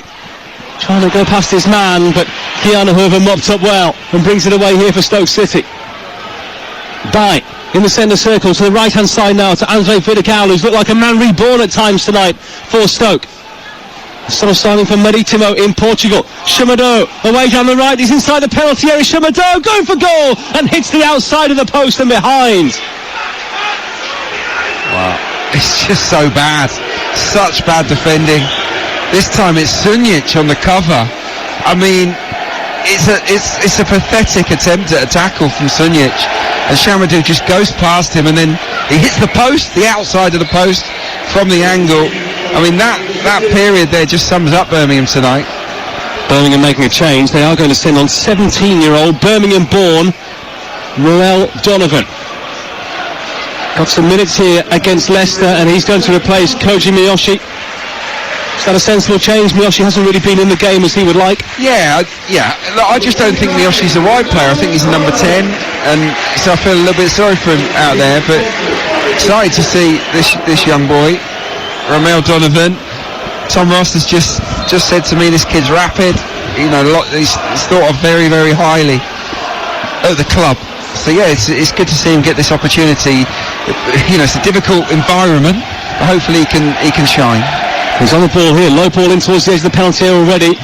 trying to go past his man, but Keanu Hoover mopped up well and brings it away here for Stoke City. Bye. In the centre circle to the right-hand side now to Andre Vidigal, who's looked like a man reborn at times tonight for Stoke. Still signing for Maritimo in Portugal. Chamado away down the right. He's inside the penalty area. Chamado going for goal and hits the outside of the post and behind. Wow. It's just so bad. Such bad defending. This time it's Sunjic on the cover. I mean, it's a pathetic attempt at a tackle from Sunjic. And Chamadou just goes past him and then he hits the post, the outside of the post, from the angle. I mean, that period there just sums up Birmingham tonight. Birmingham making a change. They are going to send on 17-year-old Birmingham-born Noel Donovan. Got some minutes here against Leicester, and he's going to replace Koji Miyoshi. Is that a sensible change? Miyoshi hasn't really been in the game as he would like. Yeah. Look, I just don't think Miyoshi's a wide player. I think he's number 10, and so I feel a little bit sorry for him out there. But excited to see this young boy, Romeo Donovan. Tom Ross has just said to me, this kid's rapid. You know, he's thought of very, very highly at the club. So yeah, it's good to see him get this opportunity. You know, it's a difficult environment, but hopefully he can shine. He's on the ball here, low ball in towards the edge of the penalty area already.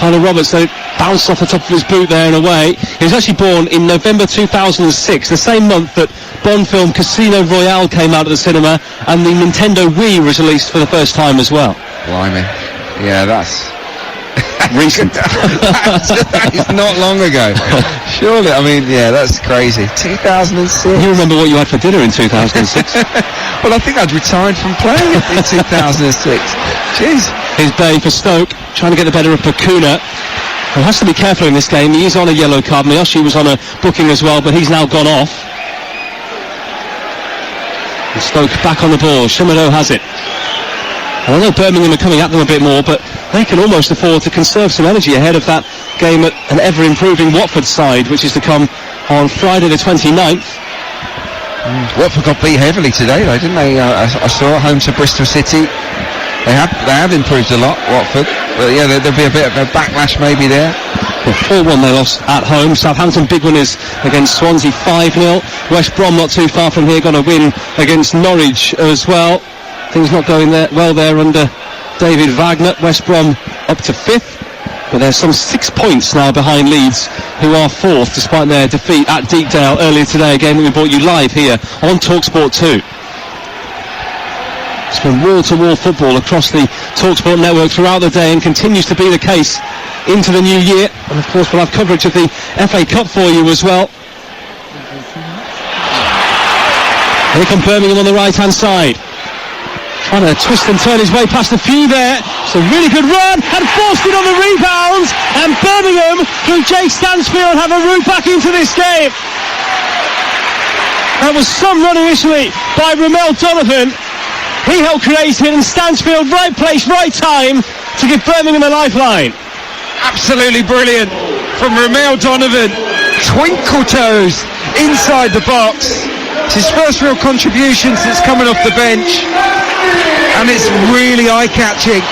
Tyler Roberts, though, bounced off the top of his boot there and away. He was actually born in November 2006, the same month that Bond film Casino Royale came out at the cinema, and the Nintendo Wii was released for the first time as well. Blimey. Yeah, that's recent. that is not long ago. Surely, I mean, yeah, that's crazy. 2006. You remember what you had for dinner in 2006? Well, I think I'd retired from playing in 2006. Jeez. Here's Bay for Stoke, trying to get the better of Bakuna. He has to be careful in this game. He is on a yellow card. Miyoshi was on a booking as well, but he's now gone off. Stoke back on the ball. Shimado has it. And I know Birmingham are coming at them a bit more, but they can almost afford to conserve some energy ahead of that game at an ever-improving Watford side, which is to come on Friday the 29th. Watford got beat heavily today, though, didn't they? I saw at home to Bristol City. They have improved a lot, Watford. But yeah, there'll be a bit of a backlash maybe there. Well, 4-1 they lost at home. Southampton big winners against Swansea 5-0. West Brom not too far from here, got a win against Norwich as well. Things not going well there under David Wagner. West Brom up to 5th, but they're some 6 points now behind Leeds, who are 4th despite their defeat at Deepdale earlier today, a game that we brought you live here on TalkSport 2. It's been wall-to-wall football across the TalkSport network throughout the day, and continues to be the case into the new year. And of course we'll have coverage of the FA Cup for you as well. Here come Birmingham on the right-hand side, trying to twist and turn his way past a few there. It's a really good run, and forced it on the rebound, and Birmingham, through Jake Stansfield, have a route back into this game. That was some run initially by Ramel Donovan. He helped create it, and Stansfield, right place, right time to give Birmingham a lifeline. Absolutely brilliant from Ramel Donovan. Twinkle toes inside the box. It's his first real contribution since coming off the bench, and it's really eye-catching.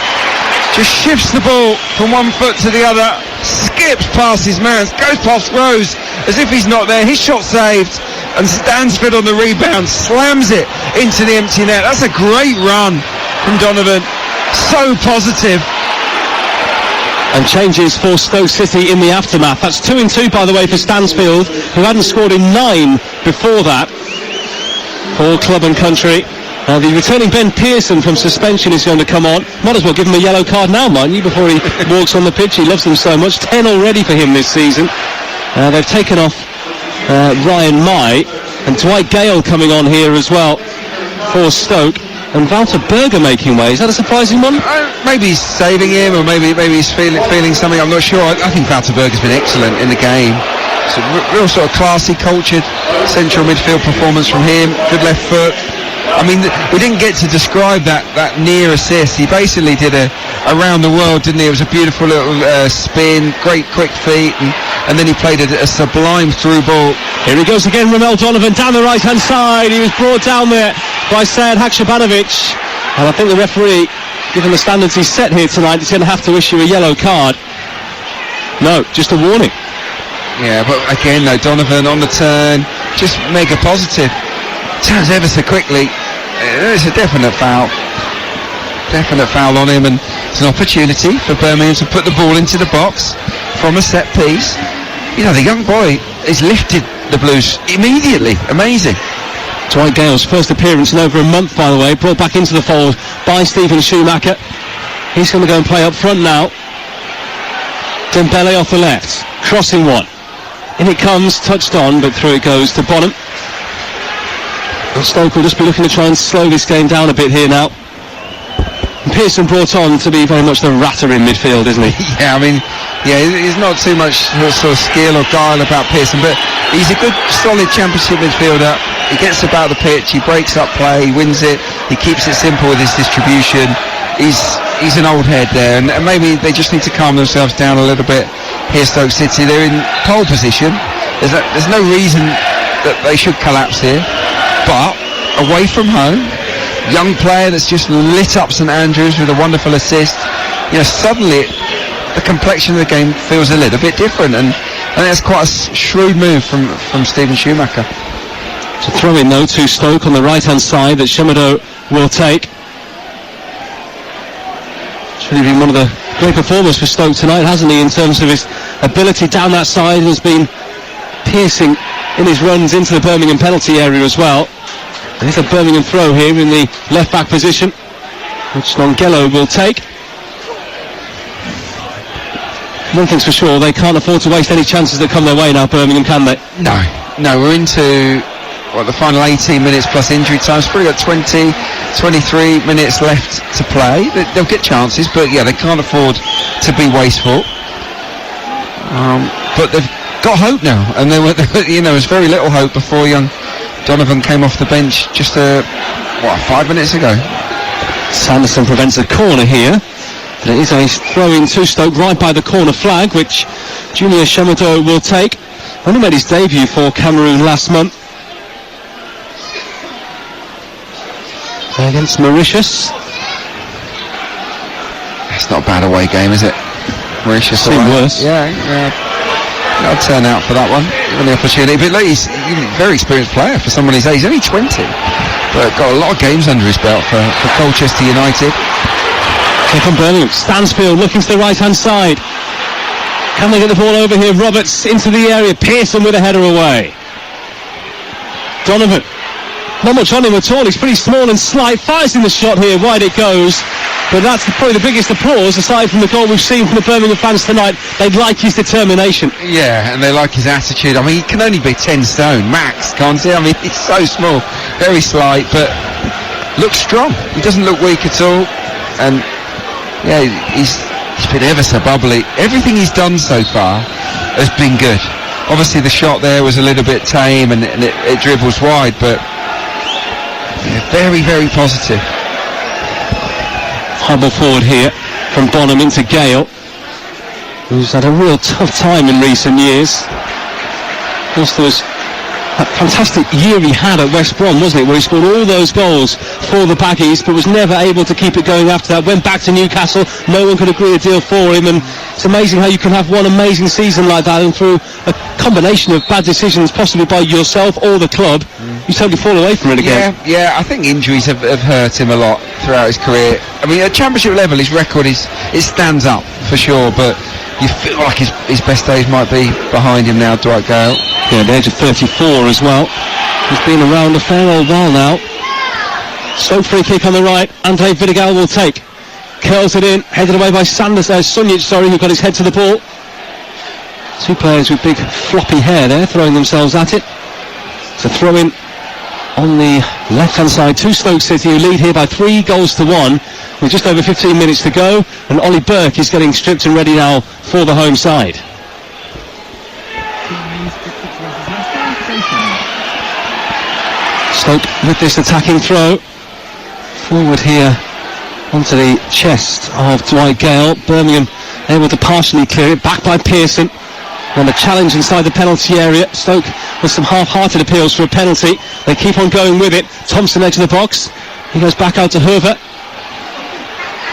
Just shifts the ball from one foot to the other, skips past his man, goes past Rose as if he's not there. His shot saved, and Stansfield on the rebound slams it into the empty net. That's a great run from Donovan, so positive. And changes for Stoke City in the aftermath. That's 2-2, by the way, for Stansfield, who hadn't scored in 9 before that for Club and Country. The returning Ben Pearson from suspension is going to come on. Might as well give him a yellow card now, mind you, before he walks on the pitch. He loves them so much. 10 already for him this season. They've taken off Ryan Mai, and Dwight Gale coming on here as well for Stoke. And Walter Berger making way. Is that a surprising one? Maybe he's saving him, or maybe he's feeling something. I'm not sure. I think Walter Berger's been excellent in the game. It's a real sort of classy, cultured central midfield performance from him. Good left foot. I mean, we didn't get to describe that near assist. He basically did a around the world, didn't he? It was a beautiful little spin, great quick feet, and then he played a sublime through ball. Here he goes again, Ramel Donovan down the right-hand side. He was brought down there by Sajid Haksabanovic, and I think the referee, given the standards he's set here tonight, is going to have to issue a yellow card. No, just a warning. Yeah, but again, though, Donovan on the turn, just mega positive. Turns ever so quickly. It's a definite foul on him, and it's an opportunity for Birmingham to put the ball into the box from a set piece. You know, the young boy has lifted the Blues immediately. Amazing. Dwight Gale's first appearance in over a month, by the way, brought back into the fold by Stephen Schumacher. He's going to go and play up front now. Dembele off the left, crossing one. In it comes, touched on, but through it goes to Bonham. Stoke will just be looking to try and slow this game down a bit here now. And Pearson brought on to be very much the ratter in midfield, isn't he? Yeah, I mean, he's not too much sort of skill or guile about Pearson, but he's a good, solid championship midfielder. He gets about the pitch, he breaks up play, he wins it, he keeps it simple with his distribution. He's an old head there, and maybe they just need to calm themselves down a little bit here, Stoke City. They're in pole position. There's no reason that they should collapse here. But away from home, young player that's just lit up St Andrews with a wonderful assist. You know, suddenly the complexion of the game feels a little bit different, and that's quite a shrewd move from Stephen Schumacher. To throw in though to Stoke on the right hand side that Shimado will take. It's really been one of the great performers for Stoke tonight, hasn't he, in terms of his ability down that side, and has been piercing in his runs into the Birmingham penalty area as well. And it's a Birmingham throw here in the left back position, which Nongello will take. One thing's for sure, they can't afford to waste any chances that come their way now, Birmingham, can they? No, we're into the final 18 minutes plus injury time. It's probably got 23 minutes left to play. They'll get chances, but yeah, they can't afford to be wasteful. But they've got hope now, and there's very little hope before young Donovan came off the bench just 5 minutes ago. Sanderson prevents a corner here. But it is a throw-in to Stoke right by the corner flag, which Junior Shamato will take. Only made his debut for Cameroon last month against Mauritius. It's not a bad away game, is it? Mauritius. Seen worse. Yeah. I'll turn out for that one. Given the opportunity, but look, he's a very experienced player for someone his age. He's only 20, but got a lot of games under his belt for Colchester United. Kick on Birmingham. Stansfield looking to the right-hand side. Can they get the ball over here? Roberts into the area. Pearson with a header away. Donovan. Not much on him at all. He's pretty small and slight. Fires in the shot here. Wide it goes. But that's probably the biggest applause, aside from the goal we've seen from the Birmingham fans tonight. They like his determination. Yeah, and they like his attitude. I mean, he can only be 10 stone, max, can't he? I mean, he's so small. Very slight, but looks strong. He doesn't look weak at all. And yeah, he's been ever so bubbly. Everything he's done so far has been good. Obviously the shot there was a little bit tame and it dribbles wide, but yeah, very, very positive. High ball forward here from Bonham into Gale, who's had a real tough time in recent years. Of course, there was that fantastic year he had at West Brom, wasn't it, where he scored all those goals for the Baggies, but was never able to keep it going after that. Went back to Newcastle, no one could agree a deal for him, and it's amazing how you can have one amazing season like that, and through a combination of bad decisions, possibly by yourself or the club, you totally fall away from it again. Yeah, I think injuries have hurt him a lot throughout his career. I mean, at championship level, his record it stands up for sure, but you feel like his best days might be behind him now, Dwight Gale. Yeah, at the age of 34 as well. He's been around a fair old while now. Stoke free kick on the right. Ante Vidigal will take. Curls it in, headed away by Sunjic, who got his head to the ball. Two players with big floppy hair there, throwing themselves at it. It's a throw-in on the left-hand side to Stoke City, who lead here by 3-1, with just over 15 minutes to go, and Ollie Burke is getting stripped and ready now for the home side. Stoke with this attacking throw. Forward here onto the chest of Dwight Gale. Birmingham able to partially clear it, back by Pearson. And a challenge inside the penalty area. Stoke with some half-hearted appeals for a penalty. They keep on going with it. Thompson edge of the box. He goes back out to Herver.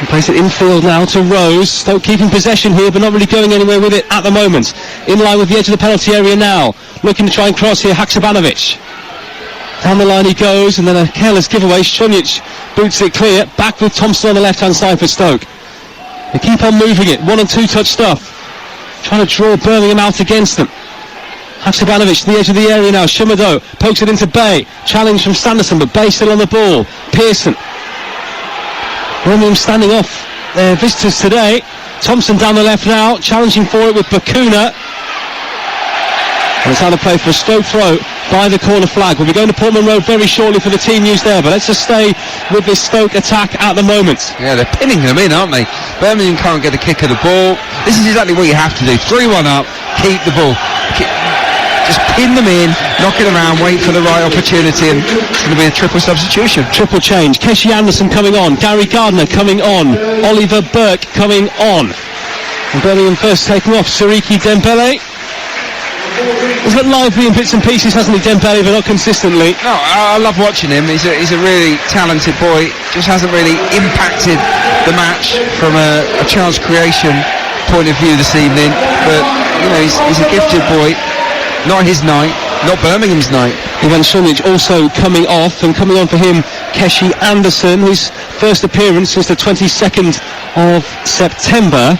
He plays it infield now to Rose. Stoke keeping possession here, but not really going anywhere with it at the moment. In line with the edge of the penalty area now. Looking to try and cross here, Haksabanovic. Down the line he goes, and then a careless giveaway. Sunjic boots it clear. Back with Thompson on the left-hand side for Stoke. They keep on moving it. 1- and 2-touch stuff. Trying to draw Birmingham out against them. Haksabanovic to the edge of the area now. Shumado pokes it into Bay. Challenge from Sanderson, but Bay still on the ball. Pearson. Birmingham standing off their visitors today. Thompson down the left now, challenging for it with Bakuna. And it's out of play for a Stoke throw by the corner flag. We'll be going to Portman Road very shortly for the team news there, but let's just stay with this Stoke attack at the moment. Yeah, they're pinning them in, aren't they? Birmingham can't get a kick of the ball. This is exactly what you have to do. 3-1 up, keep the ball. Just pin them in, knock it around, wait for the right opportunity, and it's going to be a triple substitution. Triple change. Keshi Anderson coming on. Gary Gardner coming on. Oliver Burke coming on. And Birmingham first taking off Siriki Dembele. He's got lively in bits and pieces, hasn't he, Dembele, but not consistently. No, I love watching him. He's a really talented boy. Just hasn't really impacted the match from a chance creation point of view this evening. But, you know, he's a gifted boy. Not his night, not Birmingham's night. Ivan Sunjic also coming off, and coming on for him, Keshi Anderson, his first appearance since the 22nd of September.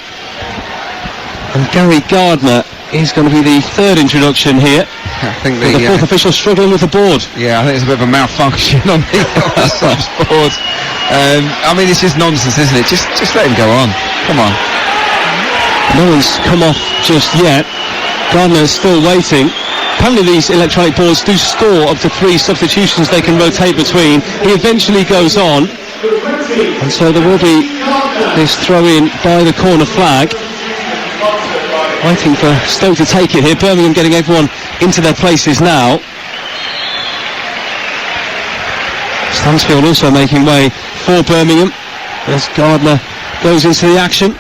And Gary Gardner is going to be the third introduction here. I think the fourth official struggling with the board. Yeah, I think there's a bit of a malfunction on the subs board. I mean, it's just nonsense, isn't it? Just let him go on. Come on. No one's come off just yet. Gardner's still waiting. Apparently these electronic boards do store up to 3 substitutions they can rotate between. He eventually goes on, and so there will be this throw-in by the corner flag. Waiting for Stoke to take it here. Birmingham getting everyone into their places now. Stansfield also making way for Birmingham as Gardner goes into the action.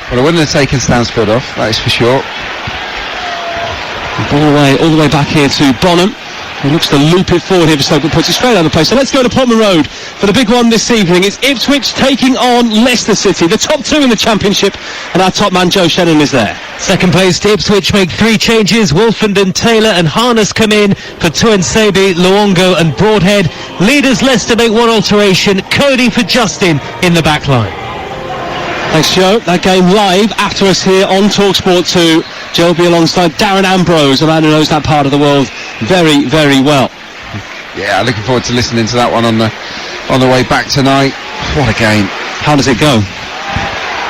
Well, I wouldn't have taken Stansfield off, that is for sure. Ball away, all the way back here to Bonham. He looks to loop it forward here for Stoke, but puts it straight out of the place. So let's go to Potman Road for the big one this evening. It's Ipswich taking on Leicester City, the top two in the Championship, and our top man Joe Shannon is there. Second place to Ipswich make 3 changes. Wolfenden, Taylor and Harness come in for Tuanzebe, Luongo and Broadhead. Leaders Leicester make 1 alteration. Cody for Justin in the back line. Thanks, Joe. That game live after us here on TalkSport 2. Joe will be alongside Darren Ambrose, a man who knows that part of the world very, very well. Yeah, looking forward to listening to that one on the way back tonight. What a game. How does it go?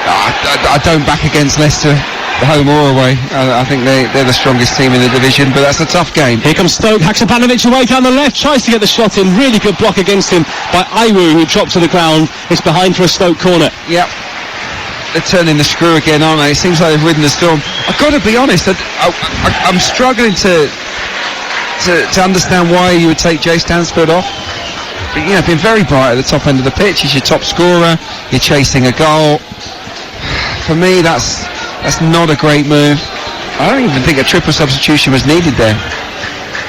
I don't back against Leicester, home or away. I think they're the strongest team in the division, but that's a tough game. Here comes Stoke. Haksabanovic away down the left, tries to get the shot in. Really good block against him by Iwu, who dropped to the ground. It's behind for a Stoke corner. Yep. They're turning the screw again, aren't they? It seems like they've ridden the storm. I've got to be honest, I'm struggling to understand why you would take Jay Stansfield off. But, you know, been very bright at the top end of the pitch. He's your top scorer. You're chasing a goal. For me, that's not a great move. I don't even think a triple substitution was needed there.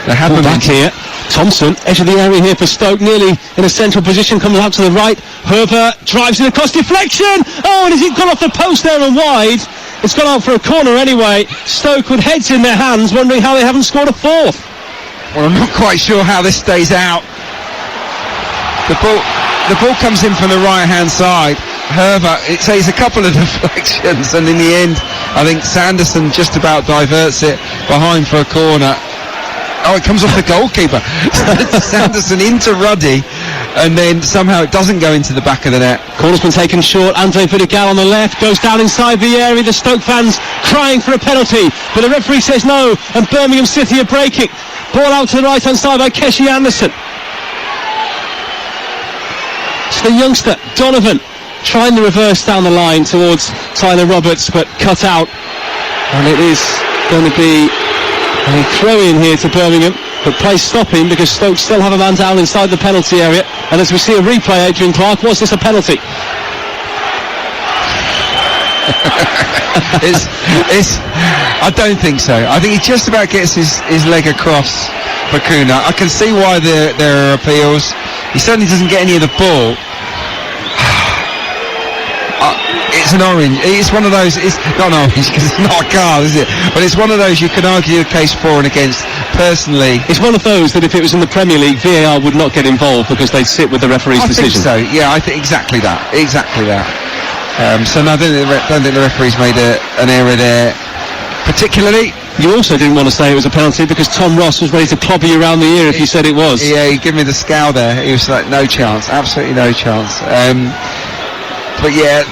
They haven't back here. Thompson, edge of the area here for Stoke, nearly in a central position, coming out to the right. Herbert drives it across, deflection! Oh, and has it gone off the post there and wide? It's gone out for a corner anyway. Stoke with heads in their hands, wondering how they haven't scored a fourth. Well, I'm not quite sure how this stays out. The ball comes in from the right-hand side. Herbert, it takes a couple of deflections, and in the end, I think Sanderson just about diverts it behind for a corner. Oh, it comes off the goalkeeper. Sanderson into Ruddy, and then somehow it doesn't go into the back of the net. Corner's been taken short. Andre Vidigal on the left goes down inside the area. The Stoke fans crying for a penalty, but the referee says no, and Birmingham City are breaking. Ball out to the right-hand side by Keshi Anderson. It's the youngster, Donovan, trying the reverse down the line towards Tyler Roberts, but cut out. And it is going to be a throw-in here to Birmingham, but play stopping because Stoke still have a man down inside the penalty area. And as we see a replay, Adrian Clark, was this a penalty? I don't think so. I think he just about gets his leg across for Kuna. I can see why there are appeals. He certainly doesn't get any of the ball. It's an orange. It's one of those. It's not an orange because it's not a card, is it? But it's one of those you can argue a case for and against. Personally, it's one of those that if it was in the Premier League, VAR would not get involved because they'd sit with the referee's decision. I think so. Yeah, I think exactly that. So no, I don't think the referee's made an error there, particularly. You also didn't want to say it was a penalty because Tom Ross was ready to clobber you around the ear if you said it was. Yeah, he gave me the scowl there. He was like, no chance, absolutely no chance. But yeah,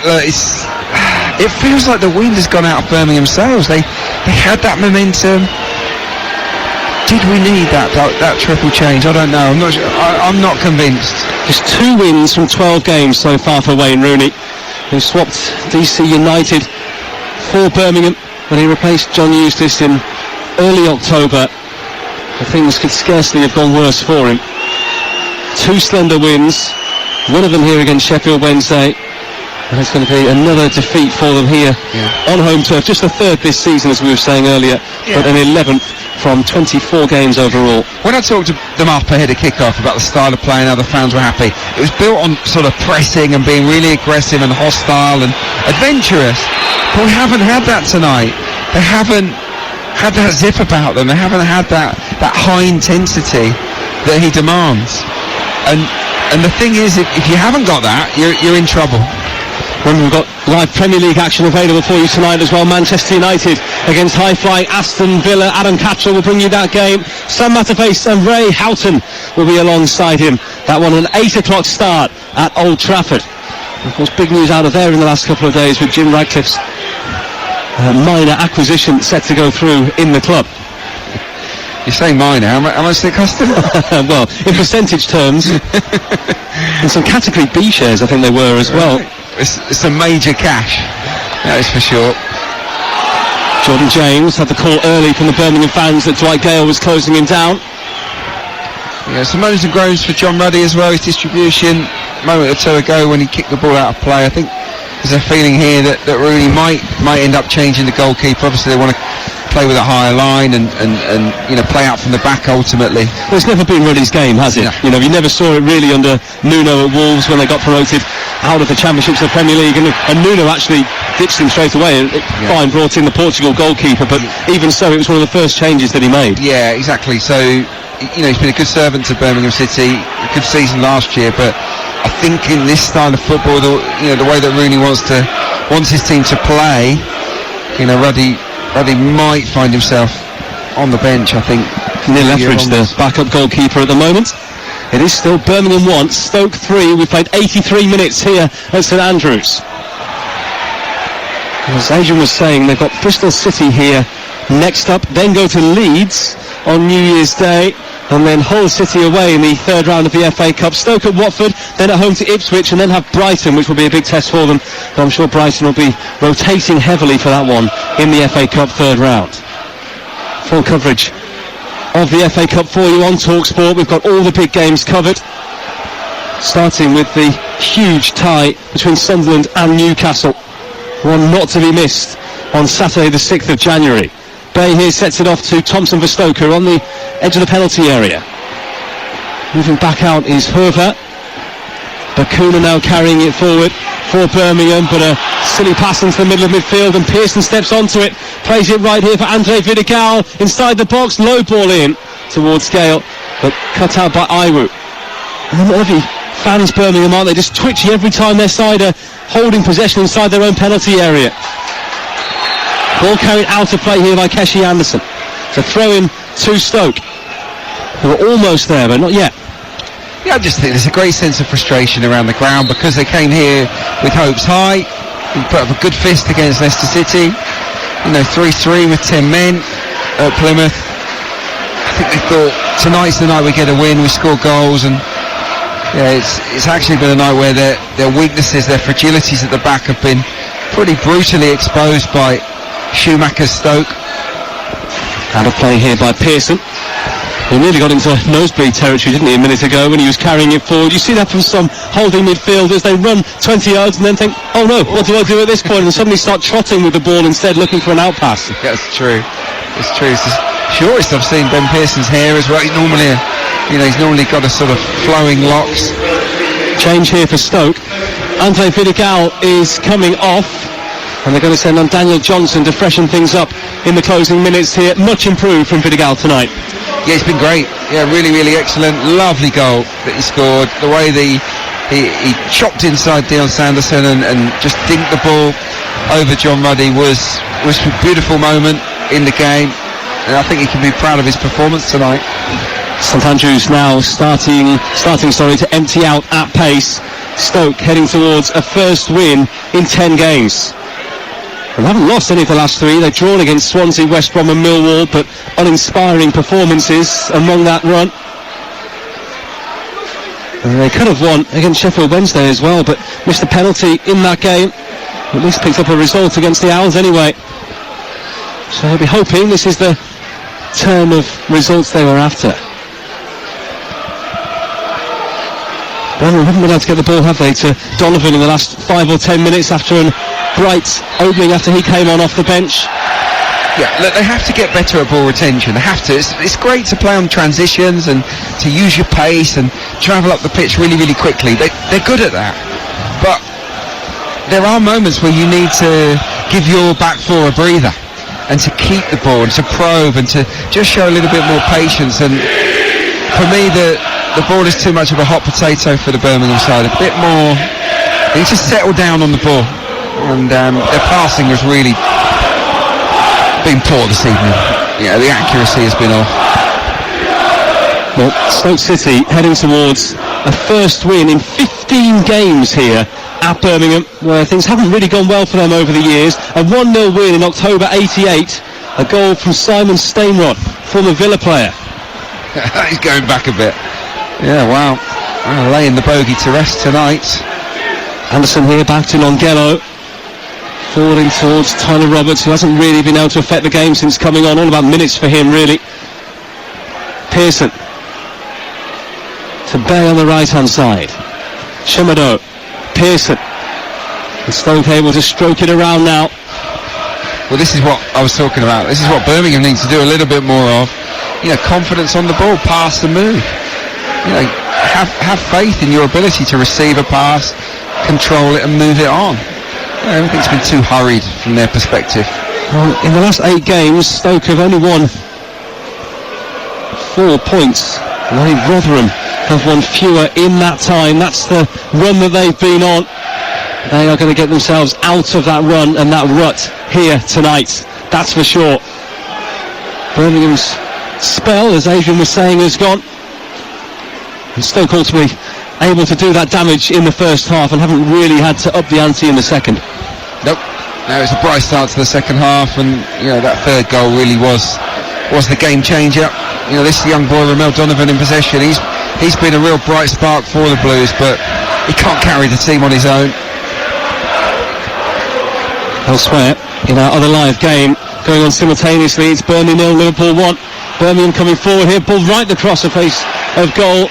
it feels like the wind has gone out of Birmingham sails. They had that momentum. Did we need that triple change? I don't know. I'm not sure. I'm not convinced. Just 2 wins from 12 games so far for Wayne Rooney, who swapped DC United for Birmingham when he replaced John Eustace in early October. Things could scarcely have gone worse for him. 2 slender wins, one of them here against Sheffield Wednesday. And it's going to be another defeat for them here on home turf. Just the 3rd this season, as we were saying earlier, but an 11th from 24 games overall. When I talked to them up ahead of kick-off about the style of play and how the fans were happy, it was built on sort of pressing and being really aggressive and hostile and adventurous. But we haven't had that tonight. They haven't had that zip about them. They haven't had that high intensity that he demands. And the thing is, if you haven't got that, you're in trouble. Remember, we've got live Premier League action available for you tonight as well. Manchester United against high-flying Aston Villa. Adam Cattrall will bring you that game. Sam Matterface and Ray Houghton will be alongside him. That one an 8 o'clock start at Old Trafford. Of course, big news out of there in the last couple of days with Jim Ratcliffe's minor acquisition set to go through in the club. You're saying minor, how much did it cost him? Well, in percentage terms. And some category B shares, I think they were as well. It's a major cash, that is for sure. Jordan James had the call early from the Birmingham fans that Dwight Gale was closing him down. Yeah, some moans and groans for John Ruddy as well. His distribution, a moment or two ago when he kicked the ball out of play. I think there's a feeling here that Rooney might end up changing the goalkeeper. Obviously, they want to play with a higher line and play out from the back ultimately. Well, it's never been Ruddy's game, has it? No. You never saw it really under Nuno at Wolves when they got promoted out of the Championships of the Premier League, and Nuno actually ditched him straight away. Fine, brought in the Portugal goalkeeper, but even so, it was one of the first changes that he made. Yeah, exactly. So, he's been a good servant to Birmingham City, a good season last year, but I think in this style of football, the way that Rooney wants his team to play, Ruddy might find himself on the bench, I think. Neil Etheridge, the backup goalkeeper at the moment. It is still Birmingham 1, Stoke 3. We've played 83 minutes here at St Andrews. As Adrian was saying, they've got Bristol City here next up, then go to Leeds on New Year's Day, and then Hull City away in the third round of the FA Cup. Stoke at Watford, then at home to Ipswich, and then have Brighton, which will be a big test for them. But I'm sure Brighton will be rotating heavily for that one in the FA Cup third round. Full coverage of the FA Cup for you on TalkSport. We've got all the big games covered, starting with the huge tie between Sunderland and Newcastle, one not to be missed on Saturday the 6th of January. Bay here sets it off to Thompson for Stoke, who are on the edge of the penalty area. Moving back out is Herver. Bakuna now carrying it forward for Birmingham, but a silly pass into the middle of midfield, and Pearson steps onto it, plays it right here for Andre Vidigal, inside the box, low ball in towards Gale, but cut out by Iwu. And lovely fans, Birmingham, aren't they? Just twitchy every time their side are holding possession inside their own penalty area. Ball carried out of play here by Keshi Anderson. To throw in to Stoke, who are almost there, but not yet. Yeah, I just think there's a great sense of frustration around the ground because they came here with hopes high. We put up a good fist against Leicester City. 3-3 with 10 men at Plymouth. I think they thought tonight's the night we get a win, we score goals, and it's actually been a night where their weaknesses, their fragilities at the back have been pretty brutally exposed by Schumacher's Stoke. Out of play here by Pearson. He nearly got into nosebleed territory, didn't he, a minute ago when he was carrying it forward. You see that from some holding midfielders. They run 20 yards and then think, oh no, what do I do at this point? And suddenly start trotting with the ball instead, looking for an outpass. That's true. It's true. It's the shortest I've seen Ben Pearson's hair as well. He's normally got a sort of flowing locks. Change here for Stoke. Andre Vidigal is coming off, and they're going to send on Daniel Johnson to freshen things up in the closing minutes here. Much improved from Vidigal tonight. Yeah, it's been great. Yeah, really, really excellent. Lovely goal that he scored. The way he chopped inside Dion Sanderson and just dinked the ball over John Ruddy was a beautiful moment in the game. And I think he can be proud of his performance tonight. St Andrews now starting to empty out at pace. Stoke heading towards a first win in 10 games. They haven't lost any of the last 3. They've drawn against Swansea, West Brom and Millwall, but uninspiring performances among that run. And they could have won against Sheffield Wednesday as well, but missed a penalty in that game. At least picked up a result against the Owls anyway. So I'll be hoping this is the term of results they were after. Well, they haven't been able to get the ball, have they, to Donovan in the last 5 or 10 minutes after a bright opening after he came on off the bench. Yeah, look, they have to get better at ball retention. They have to. It's great to play on transitions and to use your pace and travel up the pitch really, really quickly. They're good at that. But there are moments where you need to give your back four a breather and to keep the ball and to probe and to just show a little bit more patience. And for me, the ball is too much of a hot potato for the Birmingham side. A bit more, they need to settle down on the ball. And their passing has really been poor this evening. Yeah, the accuracy has been off. Well, Stoke City heading towards a first win in 15 games here at Birmingham, where things haven't really gone well for them over the years. A 1-0 win in October 88, a goal from Simon Stainrod, former Villa player. He's going back a bit. Yeah, wow. Laying the bogey to rest tonight. Anderson here back to Longelo. Forwarding towards Tyler Roberts, who hasn't really been able to affect the game since coming on. All about minutes for him, really. Pearson to Bay on the right-hand side. Shimado, Pearson, and Stoke able to stroke it around now. Well, this is what I was talking about. This is what Birmingham needs to do a little bit more of. Confidence on the ball, pass the move. Have faith in your ability to receive a pass, control it and move it on. Everything's been too hurried from their perspective. Well, in the last 8 games, Stoke have only won 4 points. And only Rotherham have won fewer in that time. That's the run that they've been on. They are going to get themselves out of that run and that rut here tonight. That's for sure. Birmingham's spell, as Adrian was saying, has gone. And Stoke ought to be able to do that damage in the first half and haven't really had to up the ante in the second. Nope. No, it's a bright start to the second half, and that third goal really was the game changer. This young boy Ramel Donovan in possession, he's been a real bright spark for the Blues, but he can't carry the team on his own. Elsewhere, in our other live game, going on simultaneously, it's Burnley 0, Liverpool 1. Birmingham coming forward here, ball right across the face of goal,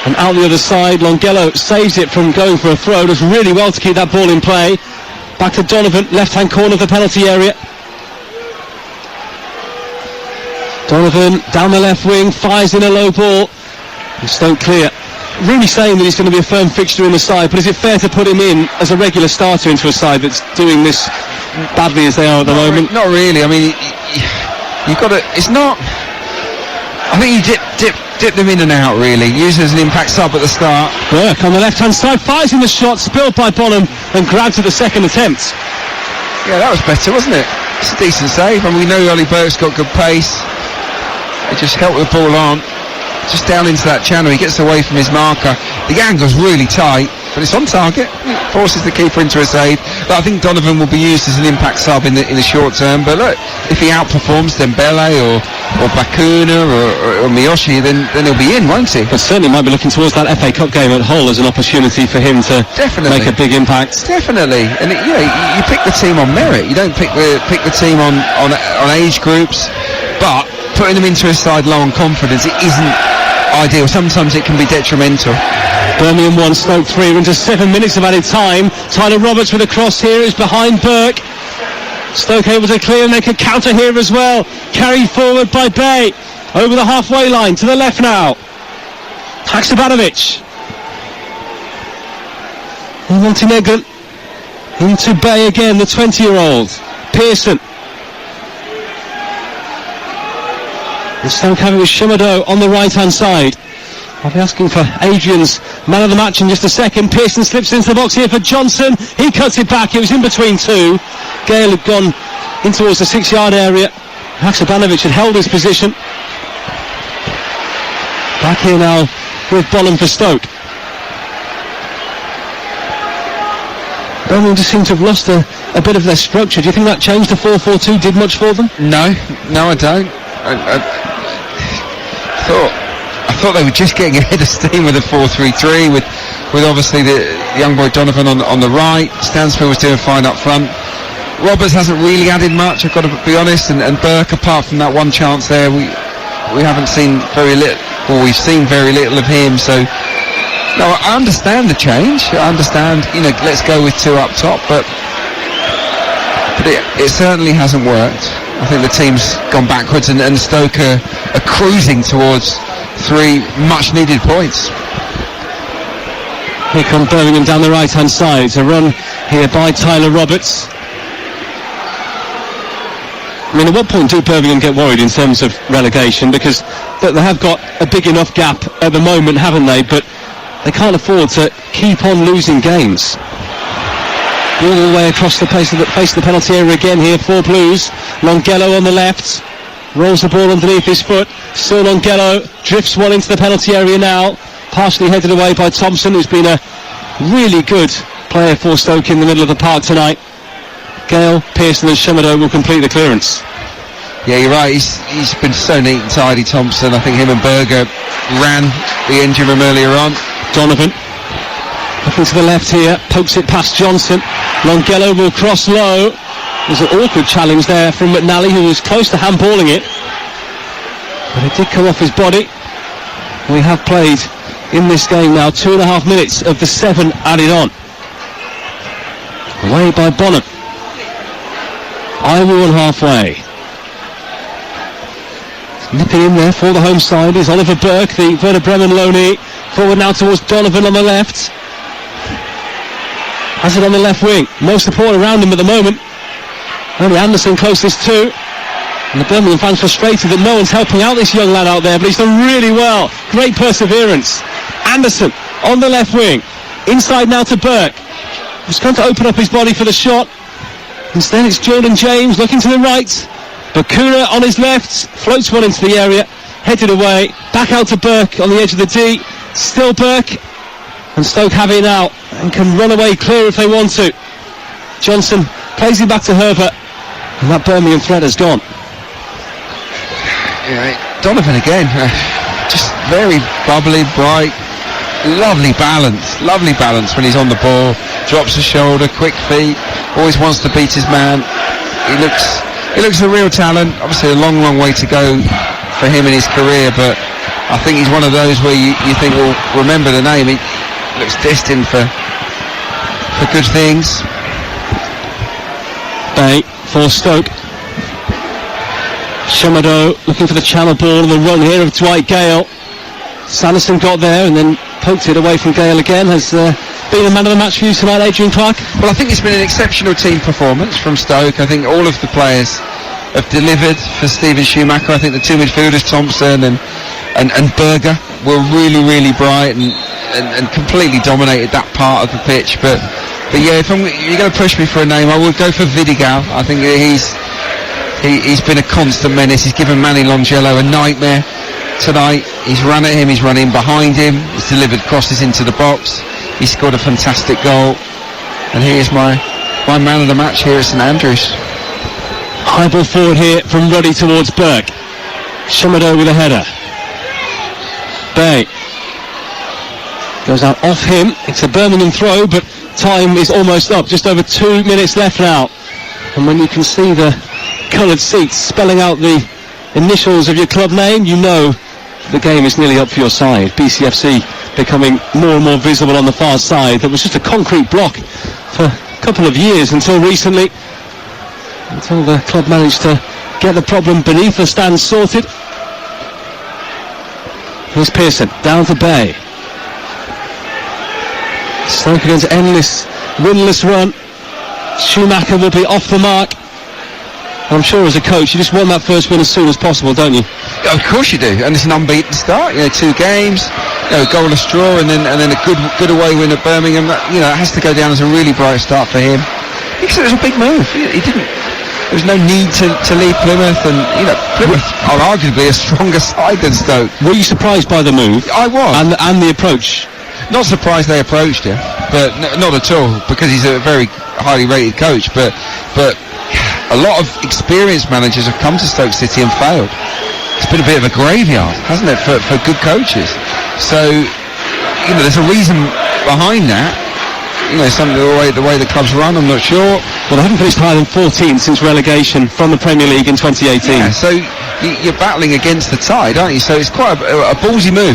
and out the other side, Longello saves it from going for a throw. Does really well to keep that ball in play. Back to Donovan, left-hand corner of the penalty area. Donovan down the left wing, fires in a low ball, and Stoke clear. Really saying that he's going to be a firm fixture in the side, but is it fair to put him in as a regular starter into a side that's doing this badly as they are at the moment? Not really. I mean, you've got to. It's not. I think you dip them in and out, really. Use it as an impact sub at the start. Burke on the left-hand side, fires in the shot, spilled by Bonham, and grabbed at the second attempt. Yeah, that was better, wasn't it? It's a decent save, and we know Ollie Burke's got good pace. It just helped the ball on. Just down into that channel, he gets away from his marker. The angle's really tight, but it's on target. It forces the keeper into a save. But I think Donovan will be used as an impact sub in the short term. But look, if he outperforms Dembele or Bakuna or Miyoshi, then he'll be in, won't he? But certainly might be looking towards that FA Cup game at Hull as an opportunity for him to make a big impact. Definitely, and you pick the team on merit. You don't pick the team on age groups, but putting them into a side low on confidence, it isn't ideal. Sometimes it can be detrimental. Birmingham 1, Stoke 3. We're into 7 minutes of added time. Tyler Roberts with a cross here is behind Burke. Stoke able to clear and make a counter here as well. Carried forward by Bay. Over the halfway line to the left now. Haksabanovic. Montenegrin. Into Bay again, the 20-year-old. Pearson. And Stoke have it with Shimado on the right-hand side. I'll be asking for Adrian's man of the match in just a second. Pearson slips into the box here for Johnson. He cuts it back. It was in between two. Gale had gone in towards the 6-yard area. Haksabanovic had held his position. Back here now with Bonham for Stoke. Birmingham just seem to have lost a bit of their structure. Do you think that change to 4-4-2 did much for them? No, I don't. I thought they were just getting ahead of steam with a 4-3-3 with obviously the young boy Donovan on the right. Stansfield was doing fine up front. Roberts hasn't really added much, I've got to be honest, and Burke, apart from that one chance there, we haven't seen very little, or we've seen very little of him. So no, I understand the change. I understand, let's go with two up top, but it certainly hasn't worked. I think the team's gone backwards, and Stoke are cruising towards 3 much-needed points. Here comes Birmingham down the right-hand side. It's a run here by Tyler Roberts. I mean, at what point do Birmingham get worried in terms of relegation? Because they have got a big enough gap at the moment, haven't they? But they can't afford to keep on losing games. All the way across the face of the penalty area again here for Blues. Longello on the left. Rolls the ball underneath his foot. Still Longello. Drifts one into the penalty area now. Partially headed away by Thompson, who's been a really good player for Stoke in the middle of the park tonight. Gale, Pearson and Shimado will complete the clearance. Yeah, you're right. He's been so neat and tidy, Thompson. I think him and Berger ran the engine room earlier on. Donovan looking to the left here, pokes it past Johnson. Longello will cross low. There's an awkward challenge there from McNally, who was close to handballing it, but it did come off his body. We have played in this game now. 2.5 minutes of the 7 added on. Away by Bonham. Iwu on halfway. Nipping in there for the home side is Oliver Burke, the Werder Bremen loanee. Forward now towards Donovan on the left. Has it on the left wing. Most support around him at the moment. Only Anderson closest to. And the Birmingham fans frustrated that no one's helping out this young lad out there, but he's done really well. Great perseverance. Anderson on the left wing. Inside now to Burke. He's going to open up his body for the shot. Instead it's Jordan James looking to the right. Bakura on his left. Floats one into the area. Headed away. Back out to Burke on the edge of the D. Still Burke. And Stoke have it now and can run away clear if they want to. Johnson plays it back to Herbert. And that Birmingham threat has gone. Yeah, Donovan again, just very bubbly, bright, lovely balance when he's on the ball, drops the shoulder, quick feet, always wants to beat his man. He looks a real talent. Obviously a long way to go for him in his career, but I think he's one of those where you think, well, remember the name, he looks destined for good things. Bay for Stoke. Chamado looking for the channel ball and the run here of Dwight Gale. Sanderson got there and then poked it away from Gale again. Has been the man of the match for you tonight, Adrian Clark? Well, I think it's been an exceptional team performance from Stoke. I think all of the players have delivered for Stephen Schumacher. I think the two midfielders, Thompson and Berger, were really bright and completely dominated that part of the pitch. But yeah, if you're going to push me for a name, I would go for Vidigal. I think he's been a constant menace. He's given Manny Longello a nightmare tonight. He's run at him, he's run in behind him, he's delivered crosses into the box, he scored a fantastic goal, and he is my man of the match here at St Andrews. High ball forward here from Ruddy towards Burke. Chamado with a header. Bay goes out off him. It's a Birmingham throw, but time is almost up. Just over 2 minutes left now. And when you can see the coloured seats spelling out the initials of your club name, you know the game is nearly up for your side. BCFC becoming more and more visible on the far side. That was just a concrete block for a couple of years until recently, until the club managed to get the problem beneath the stand sorted. Here's Pearson, down to Bay. Stoke against endless, winless run. Schumacher will be off the mark. I'm sure as a coach you just want that first win as soon as possible, don't you? Of course you do, and it's an unbeaten start. 2 games, goalless draw, and then a good away win at Birmingham. It has to go down as a really bright start for him. Because it was a big move. He didn't. There was no need to leave Plymouth, and Plymouth are arguably a stronger side than Stoke. Were you surprised by the move? I was, and the approach. Not surprised they approached him, but not at all, because he's a very highly rated coach. But a lot of experienced managers have come to Stoke City and failed. It's been a bit of a graveyard, hasn't it, for good coaches? So, there's a reason behind that. Some of the way the club's run, I'm not sure. Well, they haven't finished higher than 14th since relegation from the Premier League in 2018. Yeah, so you're battling against the tide, aren't you? So it's quite a ballsy move.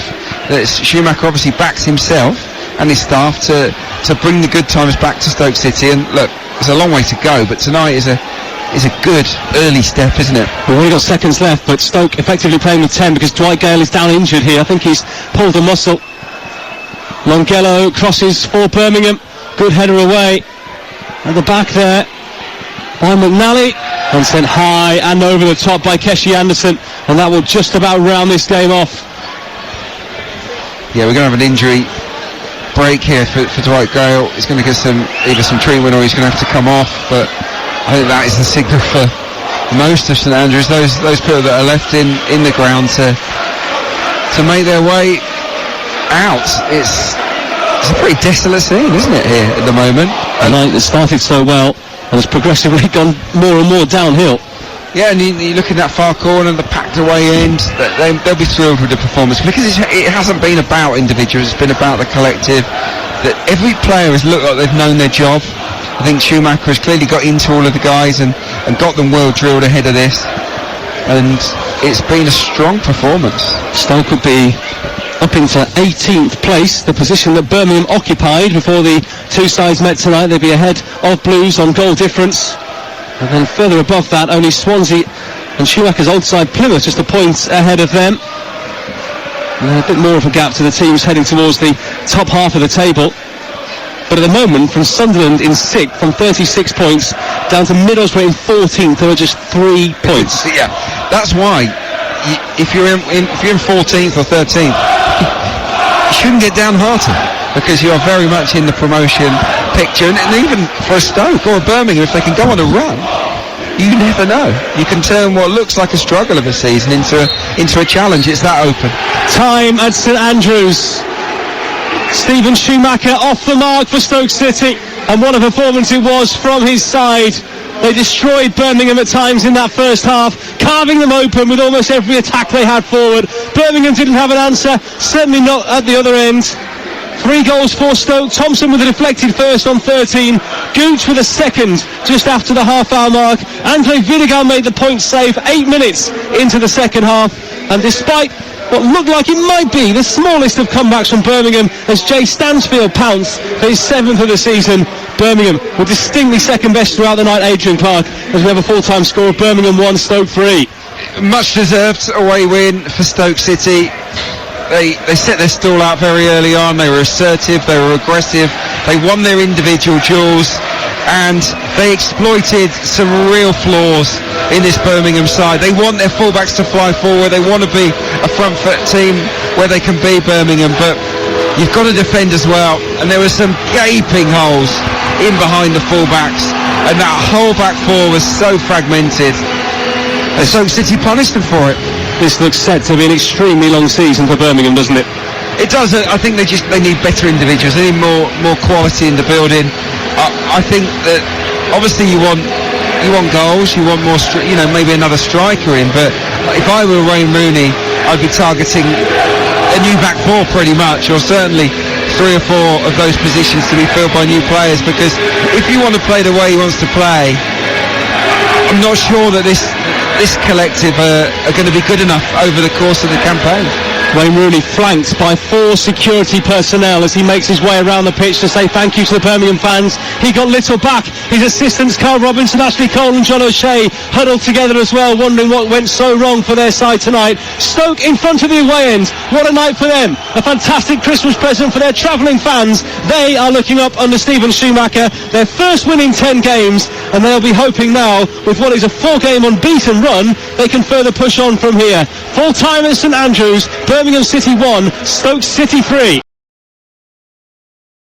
Schumacher obviously backs himself and his staff to bring the good times back to Stoke City. And look, there's a long way to go, but tonight is a good early step, isn't it? We've only got seconds left, but Stoke effectively playing with 10 because Dwight Gale is down injured here. I think he's pulled a muscle. Longello crosses for Birmingham. Good header away. At the back there by McNally. And sent high and over the top by Keshi Anderson. And that will just about round this game off. Yeah, we're going to have an injury break here for Dwight Gale. He's going to get either some treatment or he's going to have to come off. But I think that is the signal for most of St Andrews. Those people that are left in the ground to make their way out. It's a pretty desolate scene, isn't it, here at the moment? A night that started so well and has progressively gone more and more downhill. Yeah, and you look in that far corner, the packed away end, they'll be thrilled with the performance because it hasn't been about individuals, it's been about the collective. That every player has looked like they've known their job. I think Schumacher has clearly got into all of the guys and got them well drilled ahead of this. And it's been a strong performance. Stoke would be up into 18th place, the position that Birmingham occupied before the two sides met tonight. They'd be ahead of Blues on goal difference. And then further above that, only Swansea and Schumacher's old side Plymouth just a point ahead of them. And then a bit more of a gap to the teams heading towards the top half of the table. But at the moment, from Sunderland in 6th, from 36 points, down to Middlesbrough in 14th, there are just 3 points. Yeah, that's why if you're in 14th or 13th, you shouldn't get downhearted, because you are very much in the promotion picture. And even for a Stoke or a Birmingham, if they can go on a run, you never know. You can turn what looks like a struggle of a season into a challenge. It's that open. Time at St Andrews. Stephen Schumacher off the mark for Stoke City, and what a performance it was from his side. They destroyed Birmingham at times in that first half, carving them open with almost every attack they had forward. Birmingham didn't have an answer, certainly not at the other end. 3 goals for Stoke. Thompson with a deflected first on 13. Gooch with a second just after the half-hour mark. Andre Vidigal made the point save 8 minutes into the second half. And despite what looked like it might be the smallest of comebacks from Birmingham, as Jay Stansfield pounced for his 7th of the season, Birmingham were distinctly second best throughout the night. Adrian Clark, as we have a full-time score of Birmingham 1, Stoke 3. Much deserved away win for Stoke City. They set their stall out very early on. They were assertive, they were aggressive, they won their individual duels, and they exploited some real flaws in this Birmingham side. They want their fullbacks to fly forward, they want to be a front foot team where they can be Birmingham, but you've got to defend as well, and there were some gaping holes in behind the fullbacks, and that whole back four was so fragmented. And Stoke City punished them for it. This looks set to be an extremely long season for Birmingham, doesn't it? It does. I think they need better individuals. They need more quality in the building. I think that obviously you want goals, you want more, maybe another striker in. But if I were Wayne Rooney, I'd be targeting a new back four pretty much, or certainly 3 or 4 of those positions to be filled by new players. Because if you want to play the way he wants to play, I'm not sure that this collective are going to be good enough over the course of the campaign. Wayne Rooney flanked by 4 security personnel as he makes his way around the pitch to say thank you to the Birmingham fans. He got little back. His assistants Carl Robinson, Ashley Cole and John O'Shea huddled together as well, wondering what went so wrong for their side tonight. Stoke in front of the away end. What a night for them. A fantastic Christmas present for their travelling fans. They are looking up under Stephen Schumacher. Their first win in 10 games, and they'll be hoping now, with what is a 4-game unbeaten run, they can further push on from here. Full time at St Andrews. Birmingham City 1, Stoke City 3.